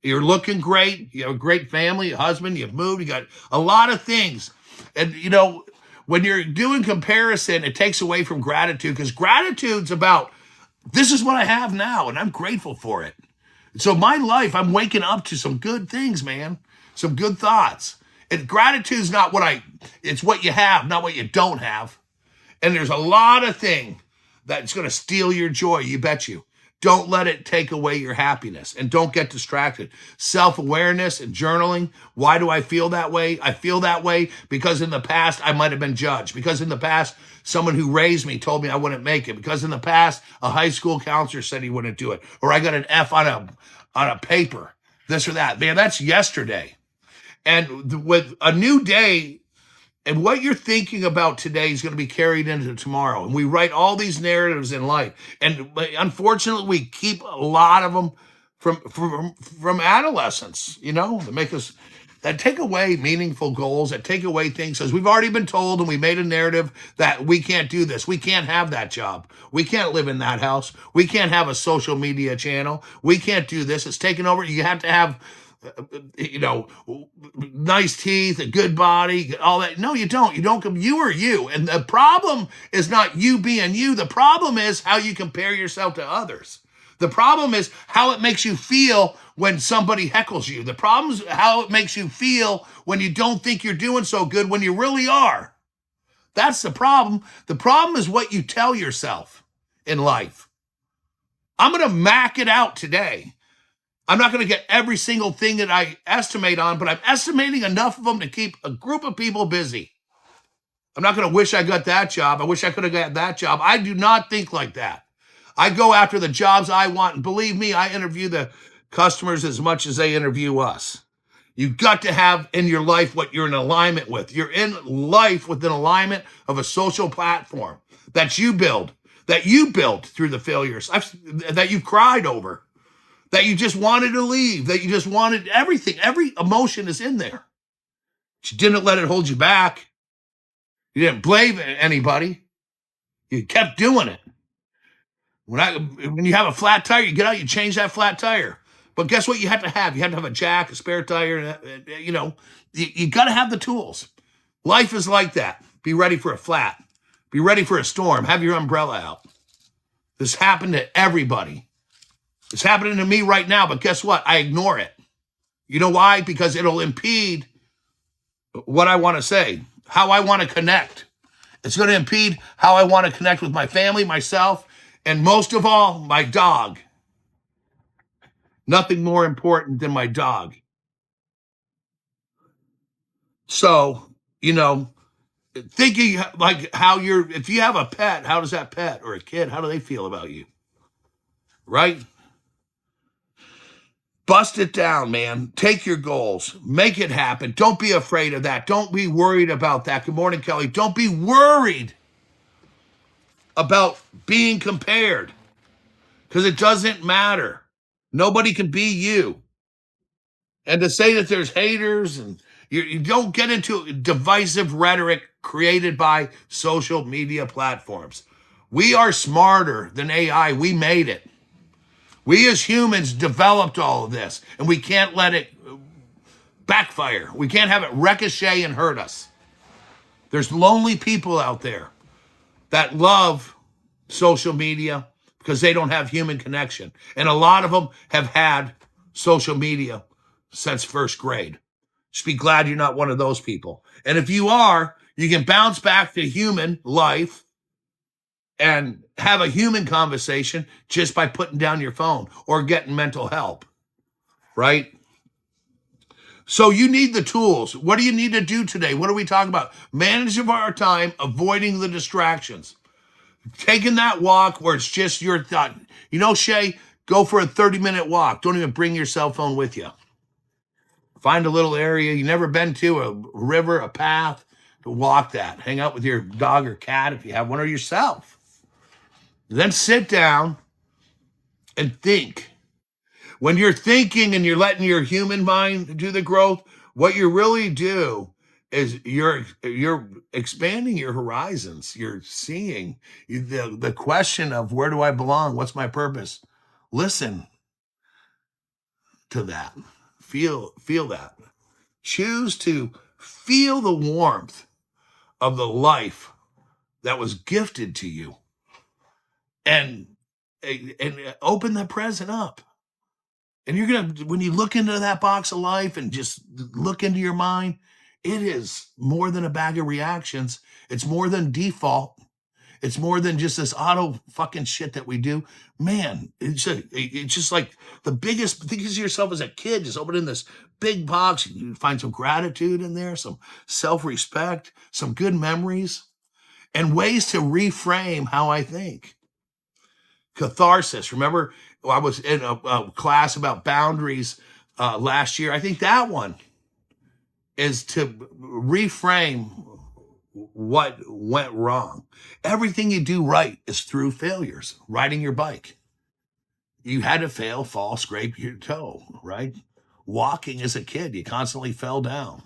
You're looking great. You have a great family, a husband. You've moved. You got a lot of things. And, you know, when you're doing comparison, it takes away from gratitude, because gratitude's about, this is what I have now, and I'm grateful for it. So my life, I'm waking up to some good things, man. Some good thoughts. And gratitude's not it's what you have, not what you don't have. And there's a lot of things that's going to steal your joy, you bet you. Don't let it take away your happiness, and don't get distracted. Self-awareness and journaling. Why do I feel that way? I feel that way because in the past I might have been judged. Because in the past, someone who raised me told me I wouldn't make it. Because in the past, a high school counselor said he wouldn't do it. Or I got an F on a paper, this or that. Man, that's yesterday. And with a new day, and what you're thinking about today is going to be carried into tomorrow. And we write all these narratives in life. And unfortunately, we keep a lot of them from adolescence, you know, that take away meaningful goals, that take away things. Because we've already been told, and we made a narrative that we can't do this. We can't have that job. We can't live in that house. We can't have a social media channel. We can't do this. It's taken over. You have to have, you know, nice teeth, a good body, all that. No, you don't. You don't. You are you. And the problem is not you being you. The problem is how you compare yourself to others. The problem is how it makes you feel when somebody heckles you. The problem is how it makes you feel when you don't think you're doing so good when you really are. That's the problem. The problem is what you tell yourself in life. I'm going to mac it out today. I'm not going to get every single thing that I estimate on, but I'm estimating enough of them to keep a group of people busy. I'm not going to wish I got that job. I wish I could have got that job. I do not think like that. I go after the jobs I want. And believe me, I interview the customers as much as they interview us. You've got to have in your life what you're in alignment with. You're in life with an alignment of a social platform that you built through the failures that you've cried over, that you just wanted to leave, that you just wanted everything. Every emotion is in there. But you didn't let it hold you back. You didn't blame anybody. You kept doing it. When you have a flat tire, you get out, you change that flat tire. But guess what you have to have? You have to have a jack, a spare tire, you know. You got to have the tools. Life is like that. Be ready for a flat. Be ready for a storm. Have your umbrella out. This happened to everybody. It's happening to me right now, but guess what? I ignore it. You know why? Because it'll impede what I want to say, how I want to connect. It's going to impede how I want to connect with my family, myself, And most of all, my dog. Nothing more important than my dog. So, you know, thinking like how if you have a pet, how does that pet or a kid, how do they feel about you? Right? Bust it down, man. Take your goals. Make it happen. Don't be afraid of that. Don't be worried about that. Good morning, Kelly. Don't be worried about being compared because it doesn't matter. Nobody can be you. And to say that there's haters and you don't get into divisive rhetoric created by social media platforms. We are smarter than AI. We made it. We as humans developed all of this, and we can't let it backfire. We can't have it ricochet and hurt us. There's lonely people out there that love social media because they don't have human connection. And a lot of them have had social media since first grade. Just be glad you're not one of those people. And if you are, you can bounce back to human life and have a human conversation just by putting down your phone or getting mental help, right? So you need the tools. What do you need to do today? What are we talking about? Managing our time, avoiding the distractions. Taking that walk where it's just your thought. You know, Shay, go for a 30-minute walk. Don't even bring your cell phone with you. Find a little area you've never been to, a river, a path, to walk that. Hang out with your dog or cat if you have one, or yourself. Then sit down and think. When you're thinking and you're letting your human mind do the growth, what you really do is you're expanding your horizons. You're seeing the question of where do I belong? What's my purpose? Listen to that. Feel that. Choose to feel the warmth of the life that was gifted to you, and open the present up. And you're going to, when you look into that box of life and just look into your mind, it is more than a bag of reactions. It's more than default. It's more than just this auto fucking shit that we do. Man, it's just like the biggest, think of yourself as a kid, just opening this big box. You find some gratitude in there, some self-respect, some good memories, and ways to reframe how I think. Catharsis. Remember, I was in a class about boundaries last year. I think that one is to reframe what went wrong. Everything you do right is through failures. Riding your bike, you had to fail, fall, scrape your toe, right? Walking as a kid, you constantly fell down.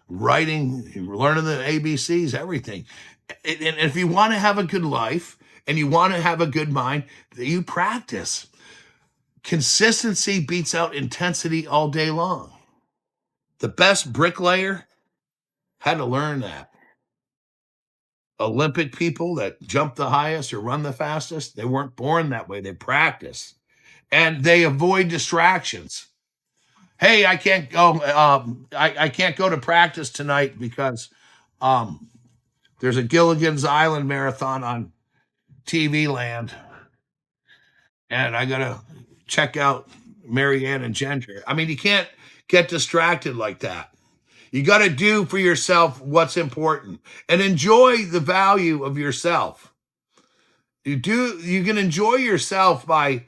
Writing, learning the ABCs, everything. And if you want to have a good life and you want to have a good mind, you practice. Consistency beats out intensity all day long. The best bricklayer had to learn that. Olympic people that jump the highest or run the fastest, they weren't born that way. They practice. And they avoid distractions. Hey, I can't go. I can't go to practice tonight because there's a Gilligan's Island marathon on TV land, and I gotta check out Marianne and Ginger. I mean, you can't get distracted like that. You got to do for yourself what's important and enjoy the value of yourself. You can enjoy yourself by,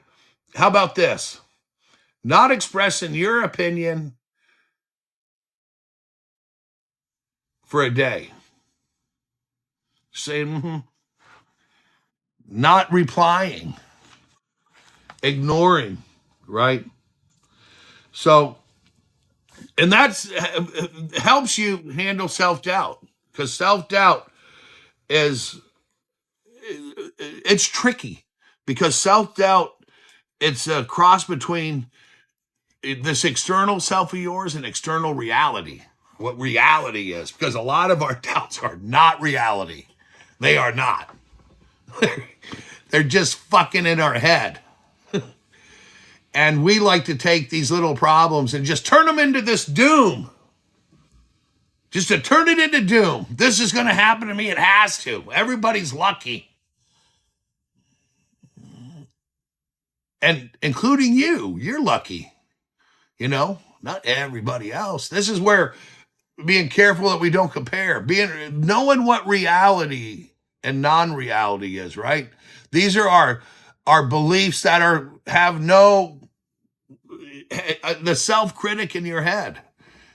how about this? Not expressing your opinion for a day. Saying, not replying, ignoring, right? So, and that's helps you handle self-doubt, because self-doubt it's tricky, because self-doubt, it's a cross between this external self of yours and external reality, what reality is, because a lot of our doubts are not reality. They are not. They're just fucking in our head. And we like to take these little problems and just turn them into this doom. Just to turn it into doom. This is going to happen to me. It has to. Everybody's lucky. and including you. You're lucky, not everybody else. This is where being careful that we don't compare, being knowing what reality and non-reality is, right? These are our beliefs that have no the self-critic in your head.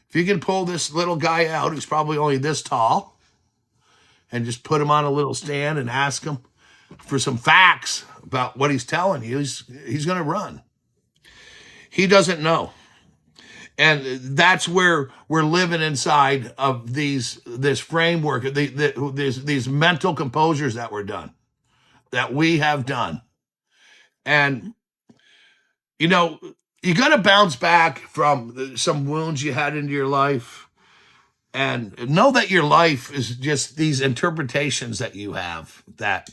If you can pull this little guy out who's probably only this tall and just put him on a little stand and ask him for some facts about what he's telling you, he's going to run. He doesn't know. And that's where we're living inside of this framework, these mental composures that we have done. And, you got to bounce back from some wounds you had into your life, and know that your life is just these interpretations that you have that,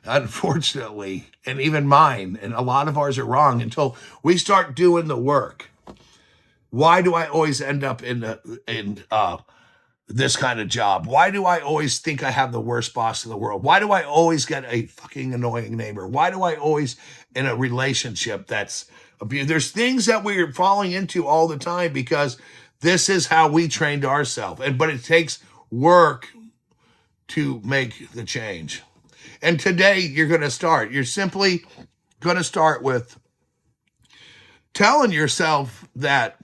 unfortunately, and even mine, and a lot of ours are wrong until we start doing the work. Why do I always end up in this kind of job? Why do I always think I have the worst boss in the world? Why do I always get a fucking annoying neighbor? Why do I always in a relationship that's abuse? There's things that we're falling into all the time because this is how we trained ourselves. But it takes work to make the change. And today you're simply going to start with telling yourself that,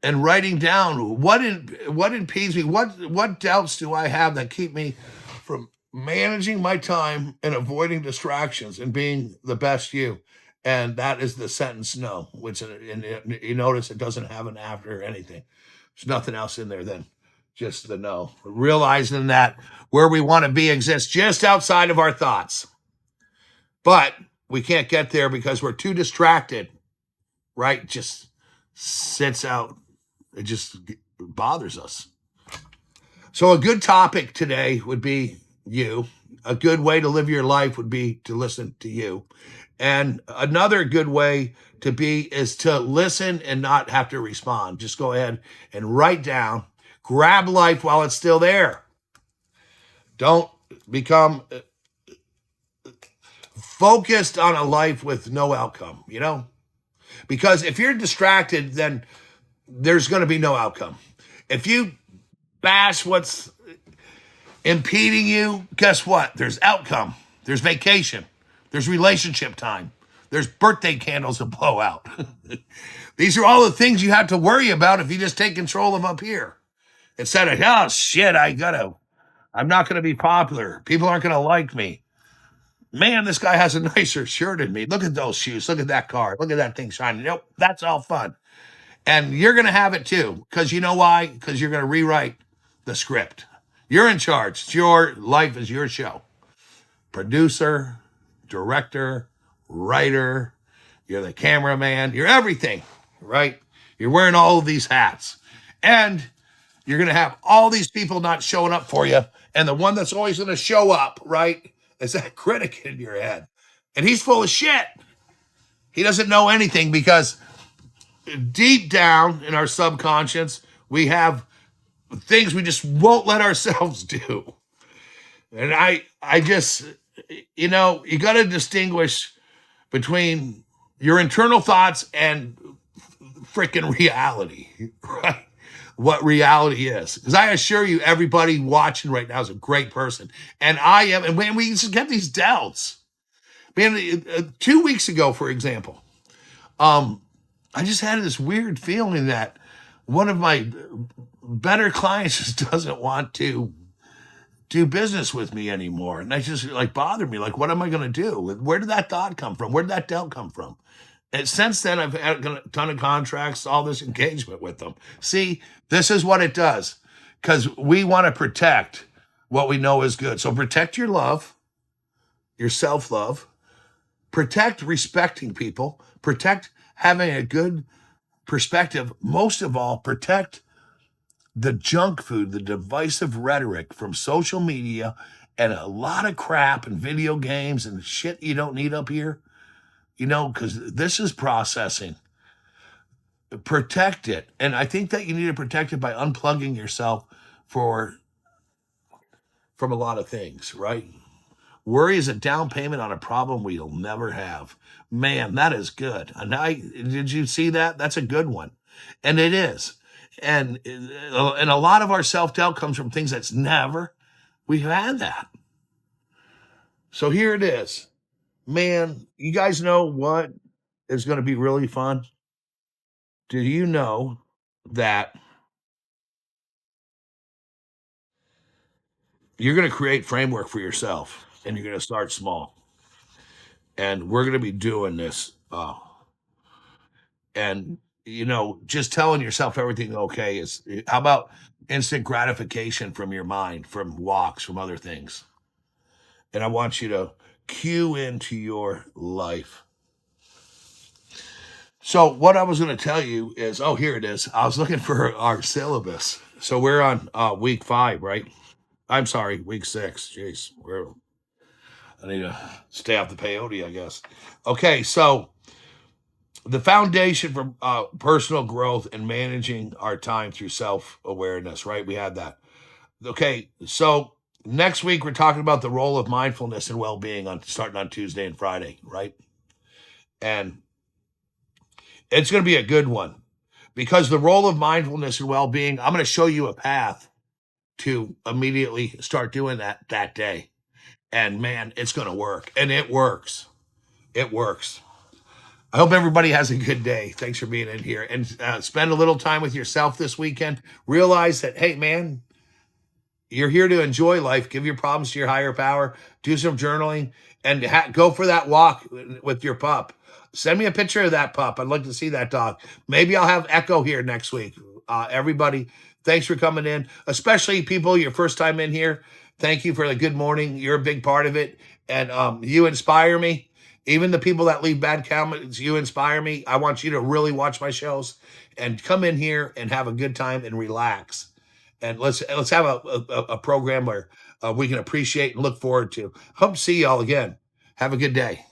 and writing down what impedes me, what doubts do I have that keep me from managing my time and avoiding distractions and being the best you. And that is the sentence no, which you notice it doesn't have an after or anything. There's nothing else in there than just the no. Realizing that where we want to be exists just outside of our thoughts. But we can't get there because we're too distracted, right? Just sits out. It just bothers us. So a good topic today would be you. A good way to live your life would be to listen to you. And another good way to be is to listen and not have to respond. Just go ahead and write down. Grab life while it's still there. Don't become focused on a life with no outcome, Because if you're distracted, then there's going to be no outcome. If you bash what's impeding you, guess what? There's outcome. There's vacation. There's relationship time. There's birthday candles to blow out. These are all the things you have to worry about if you just take control of up here. Instead of, oh, shit, I'm not going to be popular. People aren't going to like me. Man, this guy has a nicer shirt than me. Look at those shoes. Look at that car. Look at that thing shining. Nope, that's all fun. And you're going to have it too. Because you know why? Because you're going to rewrite the script. You're in charge. It's your life is your show. Producer, director, writer, you're the cameraman, you're everything, right? You're wearing all of these hats. And you're going to have all these people not showing up for you. And the one that's always going to show up, right, is that critic in your head. And he's full of shit. He doesn't know anything because deep down in our subconscious, we have things we just won't let ourselves do. And I just, you got to distinguish between your internal thoughts and freaking reality, right? What reality is. Because I assure you, everybody watching right now is a great person. And I am, and when we just get these doubts. Man, 2 weeks ago, for example, I just had this weird feeling that one of my better clients just doesn't want to do business with me anymore. And that just bothered me. What am I going to do? Where did that thought come from? Where did that doubt come from? And since then, I've had a ton of contracts, all this engagement with them. See, this is what it does. Because we want to protect what we know is good. So protect your love, your self-love. Protect respecting people. Protect having a good perspective. Most of all, protect the junk food, the divisive rhetoric from social media and a lot of crap and video games and shit you don't need up here, because this is processing. Protect it. And I think that you need to protect it by unplugging yourself from a lot of things, right? Worry is a down payment on a problem we'll never have. Man, that is good. And did you see that? That's a good one. And it is. And a lot of our self-doubt comes from things that's never we've had that. So here it is. Man, you guys know what is going to be really fun? Do you know that you're going to create framework for yourself and you're going to start small? And we're going to be doing this. And, just telling yourself everything okay is how about instant gratification from your mind, from walks, from other things? And I want you to cue into your life. So what I was going to tell you is, oh, here it is. I was looking for our syllabus. So we're on week 5, right? I'm sorry, week 6. Jeez, I need to stay off the peyote, I guess. Okay, so the foundation for personal growth and managing our time through self-awareness, right? We had that. Okay, so next week we're talking about the role of mindfulness and well-being starting on Tuesday and Friday, right? And it's going to be a good one because the role of mindfulness and well-being, I'm going to show you a path to immediately start doing that day. And man, it's going to work. And it works. It works. I hope everybody has a good day. Thanks for being in here. And spend a little time with yourself this weekend. Realize that, hey, man, you're here to enjoy life. Give your problems to your higher power. Do some journaling. And go for that walk with your pup. Send me a picture of that pup. I'd like to see that dog. Maybe I'll have Echo here next week. Everybody, thanks for coming in. Especially people, your first time in here. Thank you for the good morning. You're a big part of it. And you inspire me. Even the people that leave bad comments, you inspire me. I want you to really watch my shows and come in here and have a good time and relax. And let's have a program where we can appreciate and look forward to. Hope to see y'all again. Have a good day.